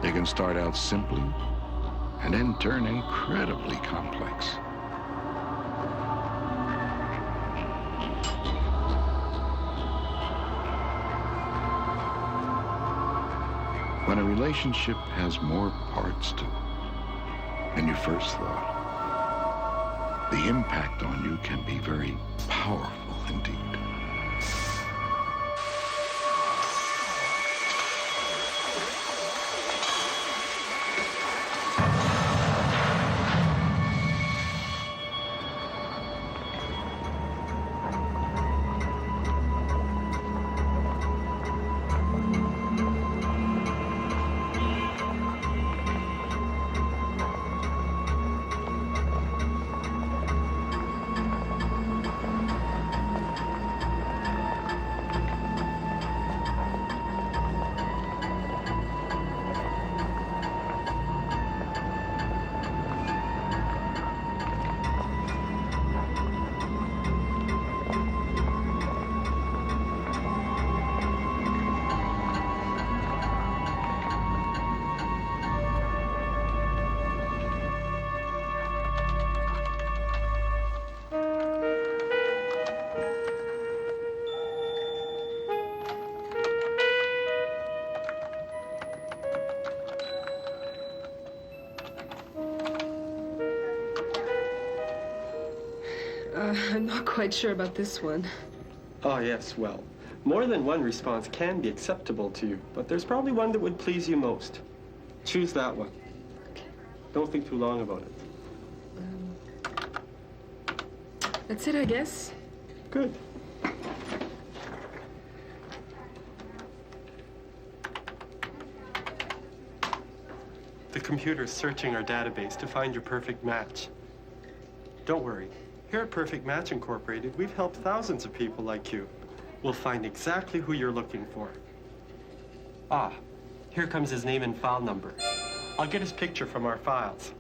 Speaker 1: They can start out simply and then turn incredibly complex. When a relationship has more parts to it than you first thought, the impact on you can be very powerful indeed.
Speaker 20: I'm not quite sure about this one.
Speaker 21: Oh, yes, well, more than one response can be acceptable to you, but there's probably one that would please you most. Choose that one.
Speaker 20: Okay.
Speaker 21: Don't think too long about it.
Speaker 20: That's it, I guess.
Speaker 21: Good. The computer's searching our database to find your perfect match. Don't worry. Here at Perfect Match Incorporated, we've helped thousands of people like you. We'll find exactly who you're looking for. Ah, Here comes his name and file number. I'll get his picture from our files.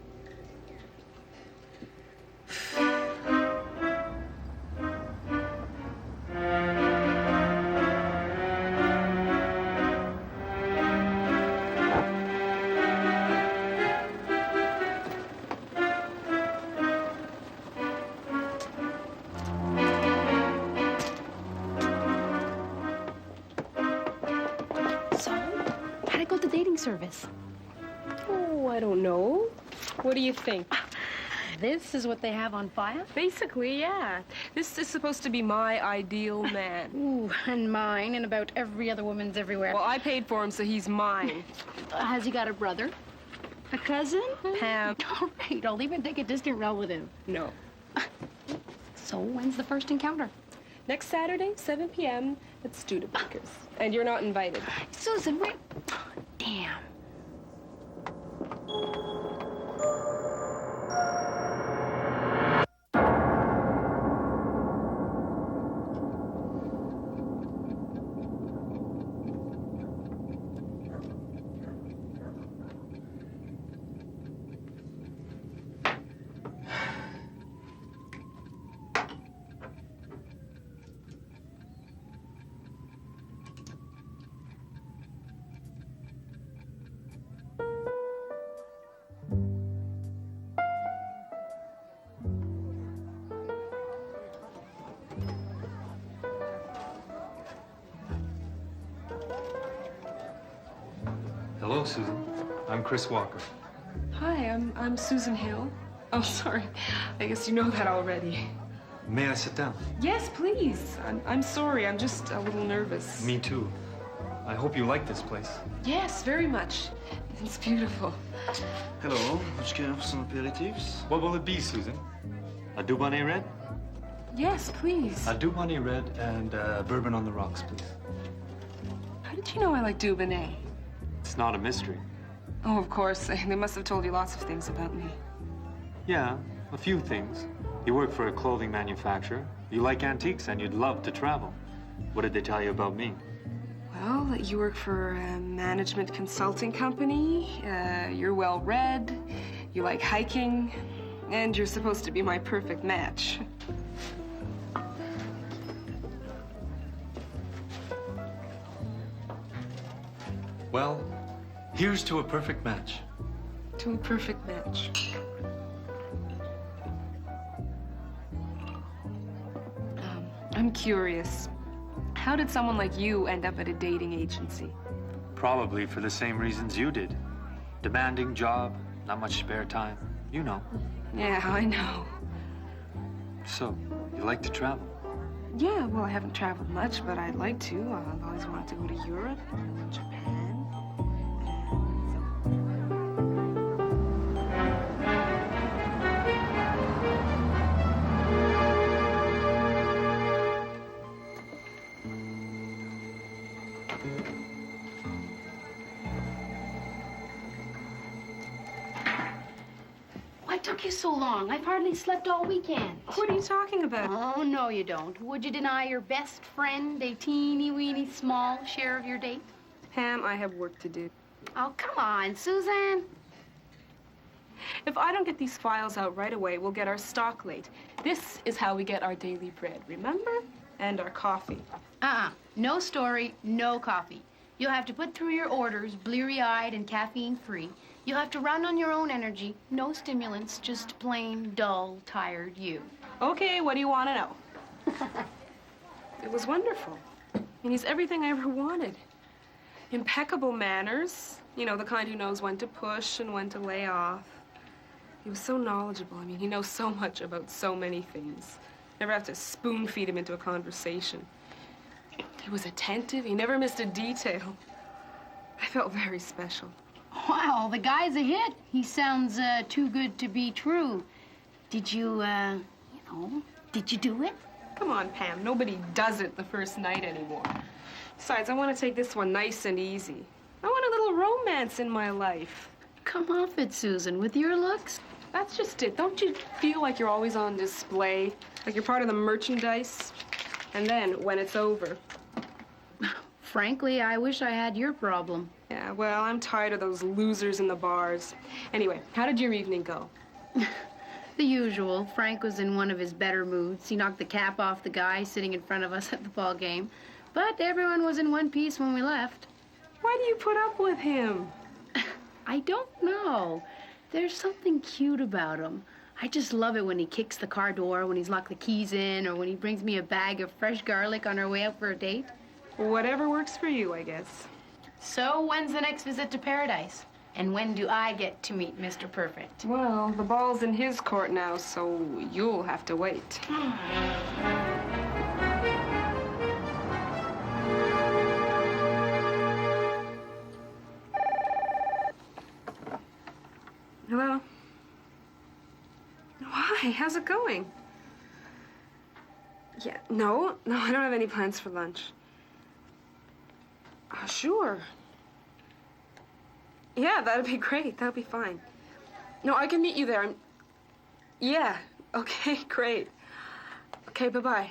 Speaker 2: Service.
Speaker 20: Oh, I don't know. What do you think?
Speaker 2: This is what they have on file?
Speaker 20: Basically, yeah. This is supposed to be my ideal man.
Speaker 2: Ooh, and mine, and about every other woman's everywhere.
Speaker 20: Well, I paid for him, so he's mine.
Speaker 2: Has he got a brother? A cousin?
Speaker 20: Pam.
Speaker 2: All right, I'll even take a distant relative.
Speaker 20: No.
Speaker 2: So, when's the first encounter?
Speaker 20: Next Saturday, 7 p.m. at Studebaker's. And you're not invited.
Speaker 2: Susan, wait. Damn.
Speaker 6: Hello, Susan. I'm Chris Walker.
Speaker 20: Hi, I'm Susan Hill. Oh, sorry. I guess you know that already.
Speaker 6: May I sit down?
Speaker 20: Yes, please. I'm sorry. I'm just a little nervous.
Speaker 6: Me too. I hope you like this place.
Speaker 20: Yes, very much. It's beautiful.
Speaker 19: Hello. Would you care for some aperitifs?
Speaker 6: What will it be, Susan? A Dubonnet Red?
Speaker 20: Yes, please.
Speaker 6: A Dubonnet Red and bourbon on the rocks, please.
Speaker 20: How did you know I like Dubonnet?
Speaker 6: It's not a mystery.
Speaker 20: Oh, of course. They must have told you lots of things about me.
Speaker 6: Yeah, a few things. You work for a clothing manufacturer. You like antiques and you'd love to travel. What did they tell you about me?
Speaker 20: Well, that you work for a management consulting company, you're well-read, you like hiking, and you're supposed to be my perfect match.
Speaker 6: Well, here's to a perfect match.
Speaker 20: To a perfect match. I'm curious. How did someone like you end up at a dating agency?
Speaker 6: Probably for the same reasons you did. Demanding job, not much spare time. You know.
Speaker 20: Yeah, I know.
Speaker 6: So, you like to travel?
Speaker 20: Yeah, well, I haven't traveled much, but I'd like to. I've always wanted to go to Europe, Japan.
Speaker 2: Why took you so long? I've hardly slept all weekend.
Speaker 20: What are you talking about?
Speaker 2: Oh, no, you don't. Would you deny your best friend a teeny-weeny small share of your date?
Speaker 20: Pam, I have work to do.
Speaker 2: Oh, come on, Susan.
Speaker 20: If I don't get these files out right away, we'll get our stock late. This is how we get our daily bread, remember? And our coffee.
Speaker 2: No story, no coffee. You'll have to put through your orders, bleary-eyed and caffeine-free. You'll have to run on your own energy. No stimulants, just plain, dull, tired you.
Speaker 20: Okay, what do you want to know? It was wonderful. I mean, he's everything I ever wanted. Impeccable manners. You know, the kind who knows when to push and when to lay off. He was so knowledgeable. I mean, he knows so much about so many things. Never have to spoon feed him into a conversation. He was attentive. He never missed a detail. I felt very special.
Speaker 2: Wow, the guy's a hit. He sounds too good to be true. Did you, did you do it?
Speaker 20: Come on, Pam. Nobody does it the first night anymore. Besides, I want to take this one nice and easy. I want a little romance in my life.
Speaker 2: Come off it, Susan. With your looks?
Speaker 20: That's just it. Don't you feel like you're always on display? Like you're part of the merchandise? And then, when it's over...
Speaker 2: Frankly, I wish I had your problem.
Speaker 20: Yeah, well, I'm tired of those losers in the bars. Anyway, how did your evening go?
Speaker 2: The usual. Frank was in one of his better moods. He knocked the cap off the guy sitting in front of us at the ball game. But everyone was in one piece when we left.
Speaker 20: Why do you put up with him?
Speaker 2: I don't know. There's something cute about him. I just love it when he kicks the car door, when he's locked the keys in, or when he brings me a bag of fresh garlic on our way out for a date.
Speaker 20: Whatever works for you, I guess.
Speaker 2: So, when's the next visit to paradise? And when do I get to meet Mr. Perfect?
Speaker 20: Well, the ball's in his court now, so you'll have to wait. Hello? Why? How's it going? Yeah, no, I don't have any plans for lunch. Sure. Yeah, that'd be great. That'd be fine. No, I can meet you there. Yeah, okay, great. Okay, bye-bye.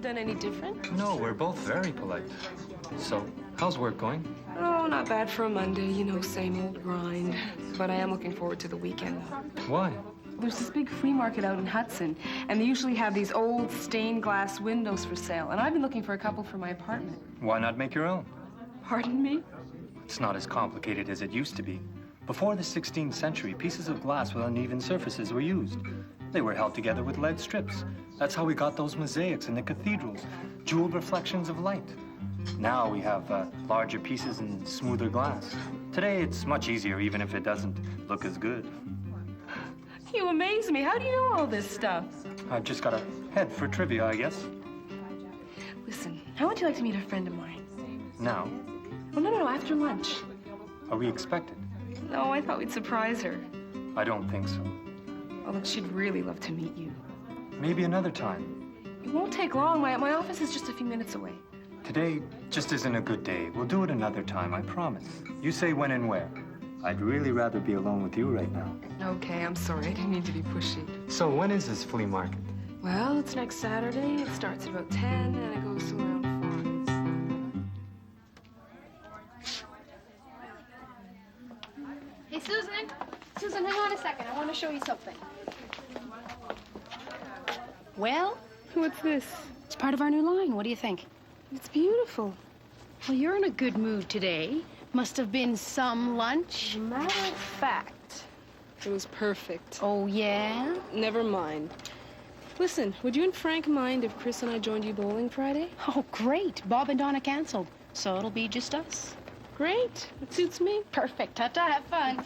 Speaker 20: Done any different?
Speaker 6: No, we're both very polite. So, how's work going?
Speaker 20: Oh, not bad for a Monday. You know, same old grind. But I am looking forward to the weekend.
Speaker 6: Why?
Speaker 20: There's this big flea market out in Hudson, and they usually have these old stained glass windows for sale. And I've been looking for a couple for my apartment.
Speaker 6: Why not make your own?
Speaker 20: Pardon me?
Speaker 6: It's not as complicated as it used to be. Before the 16th century, pieces of glass with uneven surfaces were used. They were held together with lead strips. That's how we got those mosaics in the cathedrals, jeweled reflections of light. Now we have larger pieces and smoother glass. Today, it's much easier, even if it doesn't look as good.
Speaker 20: You amaze me. How do you know all this stuff?
Speaker 6: I've just got a head for trivia, I guess.
Speaker 20: Listen, how would you like to meet a friend of mine?
Speaker 6: Now?
Speaker 20: Oh, no, after lunch.
Speaker 6: Are we expected?
Speaker 20: No, I thought we'd surprise her.
Speaker 6: I don't think so.
Speaker 20: Oh, look, she'd really love to meet you.
Speaker 6: Maybe another time.
Speaker 20: It won't take long. My office is just a few minutes away.
Speaker 6: Today just isn't a good day. We'll do it another time, I promise. You say when and where. I'd really rather be alone with you right now.
Speaker 20: Okay, I'm sorry. I didn't mean to be pushy.
Speaker 6: So when is this flea market?
Speaker 20: Well, it's next Saturday. It starts at about 10, and it goes to around 5.
Speaker 2: Hey, Susan. Susan, hang on a second. I want to show you something. Well?
Speaker 20: What's this?
Speaker 2: It's part of our new line. What do you think?
Speaker 20: It's beautiful.
Speaker 2: Well, you're in a good mood today. Must have been some lunch.
Speaker 20: As a matter of fact, it was perfect.
Speaker 2: Oh, yeah?
Speaker 20: Never mind. Listen, would you and Frank mind if Chris and I joined you bowling Friday?
Speaker 2: Oh, great. Bob and Donna canceled, so it'll be just us.
Speaker 20: Great. It suits me.
Speaker 2: Perfect. Ta-ta. Have fun.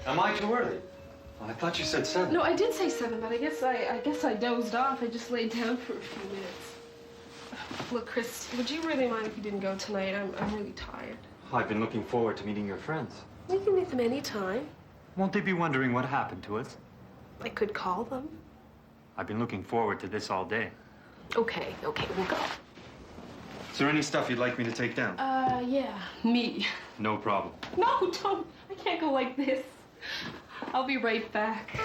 Speaker 6: Am I too early? I thought you said 7.
Speaker 20: No, I did say 7, but I guess I dozed off. I just laid down for a few minutes. Look, Chris, would you really mind if you didn't go tonight? I'm really tired.
Speaker 6: I've been looking forward to meeting your friends.
Speaker 20: We can meet them anytime.
Speaker 6: Won't they be wondering what happened to us?
Speaker 20: I could call them.
Speaker 6: I've been looking forward to this all day.
Speaker 20: Okay, we'll go.
Speaker 6: Is there any stuff you'd like me to take down?
Speaker 20: Yeah, me.
Speaker 6: No problem.
Speaker 20: No, don't. I can't go like this. I'll be right back.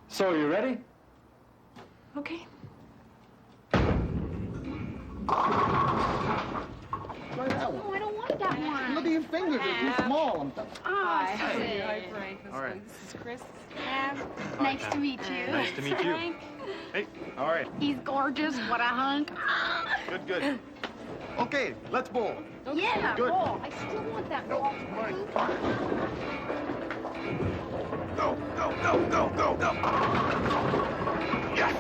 Speaker 6: So, you ready?
Speaker 20: Okay.
Speaker 13: Try that one.
Speaker 2: Oh, I don't want that one.
Speaker 13: Look at your fingers, they're too small.
Speaker 20: Hi, Frank.
Speaker 6: All right.
Speaker 20: This is Chris.
Speaker 2: Nice to meet you.
Speaker 6: Nice to meet you.
Speaker 20: Frank.
Speaker 6: Hey, all right.
Speaker 2: He's gorgeous. What a hunk.
Speaker 6: Good, good. Okay, let's bowl.
Speaker 2: Yeah,
Speaker 6: Good.
Speaker 2: ball. I still want that ball.
Speaker 1: Go, go, go, go, go, go. Yes!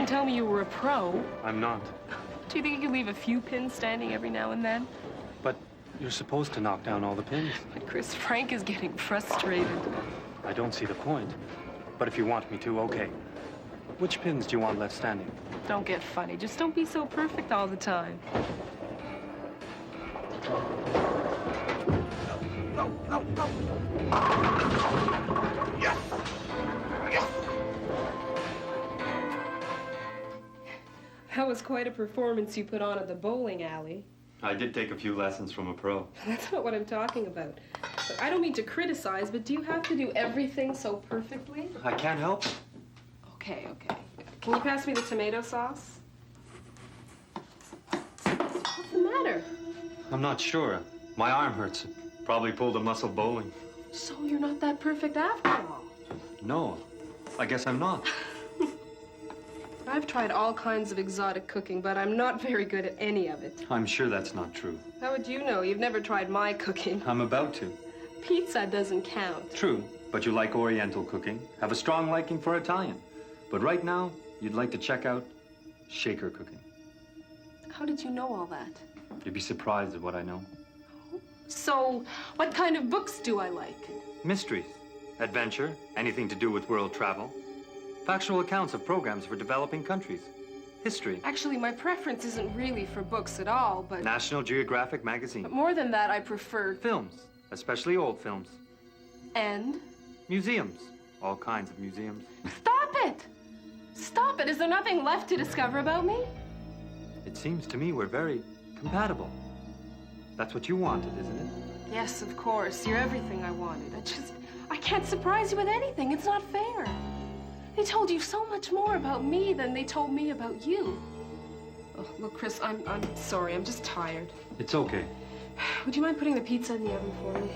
Speaker 20: Tell me you were a pro.
Speaker 6: I'm not.
Speaker 20: Do you think you could leave a few pins standing every now and then?
Speaker 6: But you're supposed to knock down all the pins.
Speaker 20: But Chris, Frank is getting frustrated.
Speaker 6: I don't see the point. But if you want me to, okay. Which pins do you want left standing?
Speaker 20: Don't get funny. Just don't be so perfect all the time.
Speaker 1: Go, go, go. Yes! Yes!
Speaker 20: That was quite a performance you put on at the bowling alley.
Speaker 16: I did take a few lessons from a pro.
Speaker 20: That's not what I'm talking about. But I don't mean to criticize, but do you have to do everything so perfectly?
Speaker 16: I can't help it.
Speaker 20: Okay, okay. Can you pass me the tomato sauce? What's the matter?
Speaker 16: I'm not sure. My arm hurts. Probably pulled a muscle bowling.
Speaker 20: So you're not that perfect after all.
Speaker 16: No, I guess I'm not.
Speaker 20: I've tried all kinds of exotic cooking, but I'm not very good at any of it.
Speaker 16: I'm sure that's not true.
Speaker 20: How would you know? You've never tried my cooking.
Speaker 16: I'm about to.
Speaker 20: Pizza doesn't count.
Speaker 16: True, but you like Oriental cooking, have a strong liking for Italian. But right now, you'd like to check out shaker cooking.
Speaker 20: How did you know all that?
Speaker 16: You'd be surprised at what I know.
Speaker 20: So, what kind of books do I like?
Speaker 16: Mysteries, adventure, anything to do with world travel. Factual accounts of programs for developing countries. History.
Speaker 20: Actually, my preference isn't really for books at all, but...
Speaker 16: National Geographic magazine.
Speaker 20: But more than that, I prefer...
Speaker 16: Films, especially old films.
Speaker 20: And?
Speaker 16: Museums. All kinds of museums.
Speaker 20: Stop it! Stop it! Is there nothing left to discover about me?
Speaker 16: It seems to me we're very compatible. That's what you wanted, isn't it?
Speaker 20: Yes, of course. You're everything I wanted. I can't surprise you with anything. It's not fair. They told you so much more about me than they told me about you. Oh, look, Chris, I'm sorry. I'm just tired.
Speaker 16: It's okay.
Speaker 20: Would you mind putting the pizza in the oven for me?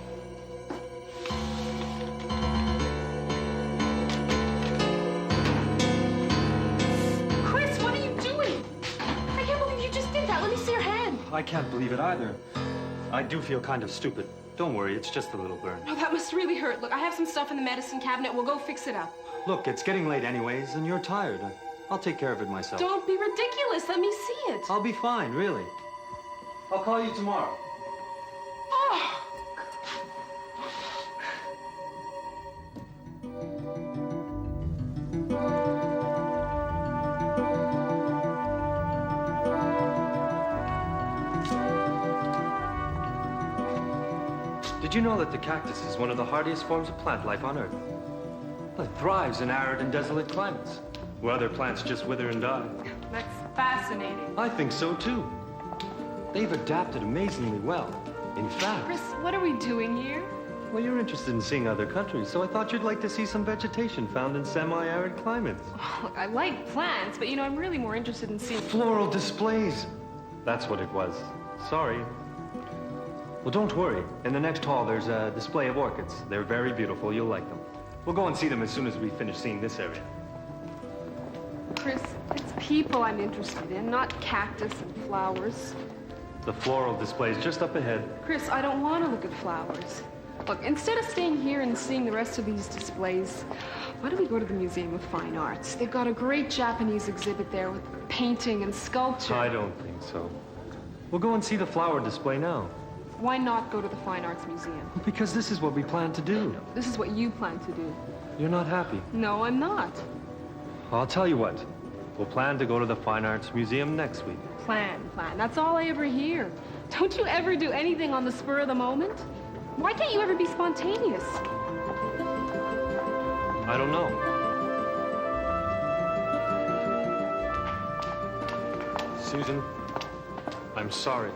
Speaker 6: I can't believe it either. I do feel kind of stupid. Don't worry, it's just a little burn.
Speaker 20: Oh, that must really hurt. Look, I have some stuff in the medicine cabinet. We'll go fix it up.
Speaker 6: Look, it's getting late anyways, and you're tired. I'll take care of it myself.
Speaker 20: Don't be ridiculous. Let me see it.
Speaker 6: I'll be fine, really. I'll call you tomorrow.
Speaker 20: Oh.
Speaker 6: Did you know that the cactus is one of the hardiest forms of plant life on Earth? It thrives in arid and desolate climates, where other plants just wither and die.
Speaker 20: That's fascinating.
Speaker 6: I think so, too. They've adapted amazingly well. In fact...
Speaker 20: Chris, what are we doing here?
Speaker 6: Well, you're interested in seeing other countries, so I thought you'd like to see some vegetation found in semi-arid climates.
Speaker 20: Look, I like plants, but, you know, I'm really more interested in seeing...
Speaker 6: Floral displays! That's what it was. Sorry. Well, don't worry. In the next hall, there's a display of orchids. They're very beautiful. You'll like them. We'll go and see them as soon as we finish seeing this area.
Speaker 20: Chris, it's people I'm interested in, not cactus and flowers.
Speaker 6: The floral display is just up ahead.
Speaker 20: Chris, I don't want to look at flowers. Look, instead of staying here and seeing the rest of these displays, why don't we go to the Museum of Fine Arts? They've got a great Japanese exhibit there with painting and sculpture.
Speaker 6: I don't think so. We'll go and see the flower display now.
Speaker 20: Why not go to the Fine Arts Museum?
Speaker 6: Because this is what we plan to do.
Speaker 20: This is what you plan to do.
Speaker 6: You're not happy?
Speaker 20: No, I'm not.
Speaker 6: I'll tell you what. We'll plan to go to the Fine Arts Museum next week.
Speaker 20: Plan. That's all I ever hear. Don't you ever do anything on the spur of the moment? Why can't you ever be spontaneous?
Speaker 6: I don't know. Susan, I'm sorry.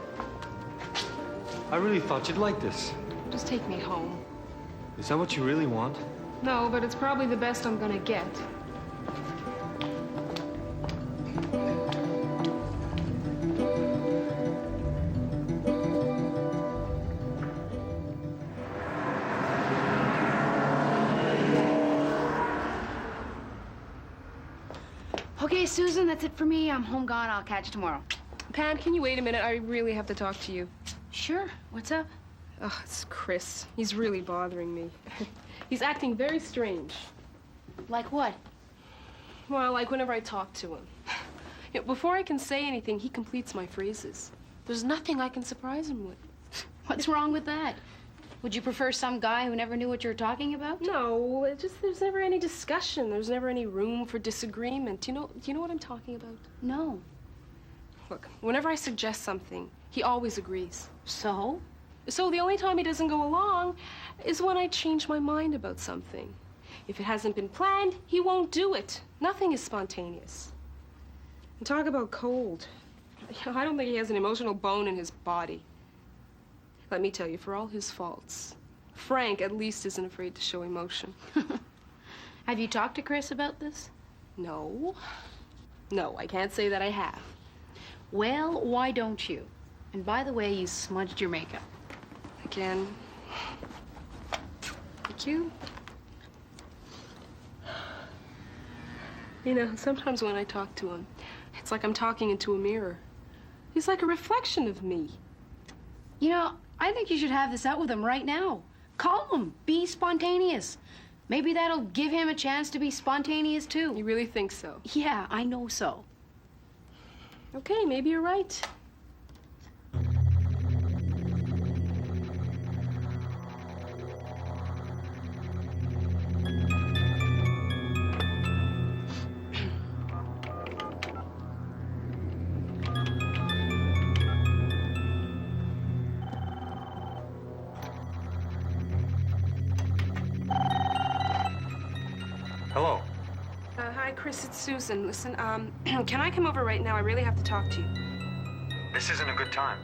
Speaker 6: I really thought you'd like this.
Speaker 20: Just take me home.
Speaker 6: Is that what you really want?
Speaker 20: No, but it's probably the best I'm gonna get.
Speaker 2: Okay, Susan, that's it for me. I'm home gone. I'll catch you tomorrow.
Speaker 20: Pan, can you wait a minute? I really have to talk to you.
Speaker 2: Sure. What's up?
Speaker 20: Oh, it's Chris. He's really bothering me. He's acting very strange.
Speaker 2: Like what?
Speaker 20: Well, like whenever I talk to him. You know, before I can say anything, he completes my phrases. There's nothing I can surprise him with.
Speaker 2: What's wrong with that? Would you prefer some guy who never knew what you were talking about?
Speaker 20: No, it just there's never any discussion. There's never any room for disagreement. Do you know what I'm talking about?
Speaker 2: No.
Speaker 20: Look, whenever I suggest something, he always agrees.
Speaker 2: So?
Speaker 20: So the only time he doesn't go along is when I change my mind about something. If it hasn't been planned, he won't do it. Nothing is spontaneous. And talk about cold. I don't think he has an emotional bone in his body. Let me tell you, for all his faults, Frank at least isn't afraid to show emotion.
Speaker 2: Have you talked to Chris about this?
Speaker 20: No. No, I can't say that I have.
Speaker 2: Well, why don't you? And by the way, you smudged your makeup.
Speaker 20: Again. Thank you. You know, sometimes when I talk to him, it's like I'm talking into a mirror. He's like a reflection of me.
Speaker 2: You know, I think you should have this out with him right now. Call him. Be spontaneous. Maybe that'll give him a chance to be spontaneous, too.
Speaker 20: You really think so?
Speaker 2: Yeah, I know so.
Speaker 20: Okay, maybe you're right.
Speaker 6: Hello.
Speaker 20: Hi, Chris, it's Susan. Listen, can I come over right now? I really have to talk to you.
Speaker 6: This isn't a good time.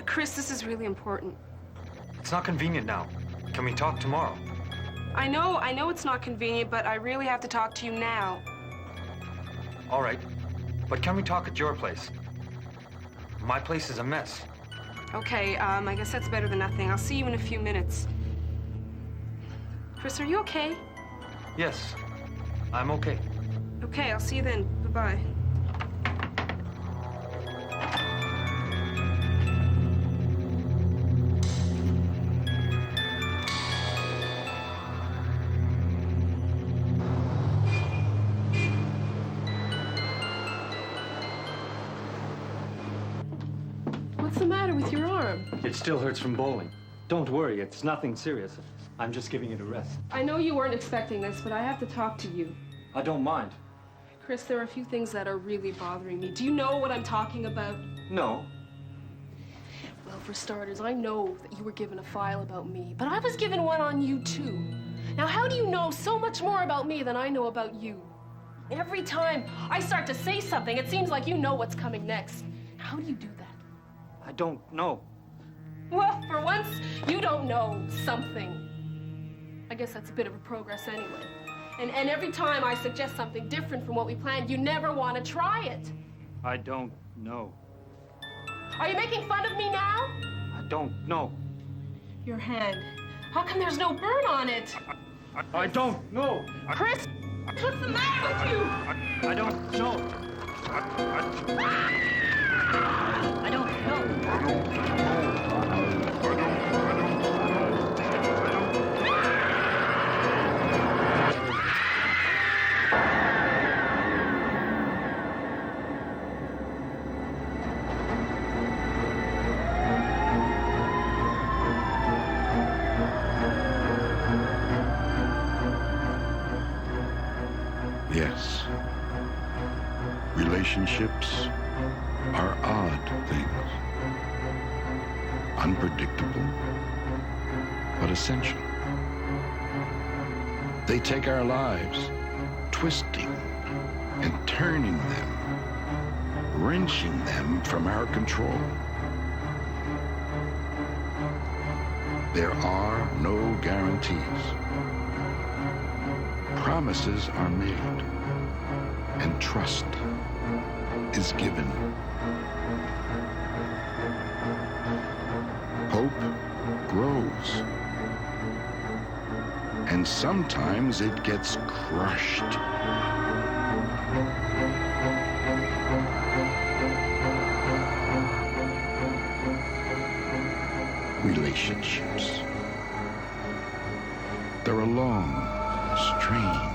Speaker 20: Chris, this is really important.
Speaker 6: It's not convenient now. Can we talk tomorrow?
Speaker 20: I know it's not convenient, but I really have to talk to you now.
Speaker 6: All right. But can we talk at your place? My place is a mess.
Speaker 20: Okay, I guess that's better than nothing. I'll see you in a few minutes. Chris, are you okay?
Speaker 6: Yes, I'm okay.
Speaker 20: Okay, I'll see you then. Bye-bye. matter with your arm?
Speaker 6: It still hurts from bowling. Don't worry, it's nothing serious. I'm just giving it a rest.
Speaker 20: I know you weren't expecting this, but I have to talk to you.
Speaker 6: I don't mind.
Speaker 20: Chris, there are a few things that are really bothering me. Do you know what I'm talking about?
Speaker 6: No.
Speaker 20: Well, for starters, I know that you were given a file about me, but I was given one on you, too. Now, how do you know so much more about me than I know about you? Every time I start to say something, it seems like you know what's coming next. How do you do that?
Speaker 6: I don't know.
Speaker 20: Well, for once, you don't know something. I guess that's a bit of a progress anyway. And every time I suggest something different from what we planned, you never want to try it.
Speaker 6: I don't know.
Speaker 20: Are you making fun of me now?
Speaker 6: I don't know.
Speaker 20: Your hand. How come there's no burn on it?
Speaker 6: I don't know.
Speaker 20: Chris, what's the matter with you?
Speaker 6: I don't know.
Speaker 11: I don't know.
Speaker 1: Yes. Relationships are odd things. Unpredictable, but essential. They take our lives, twisting and turning them, wrenching them from our control. There are no guarantees. Promises are made, and trust is given. Hope grows, and sometimes it gets crushed. Relationships. They're a long, strange,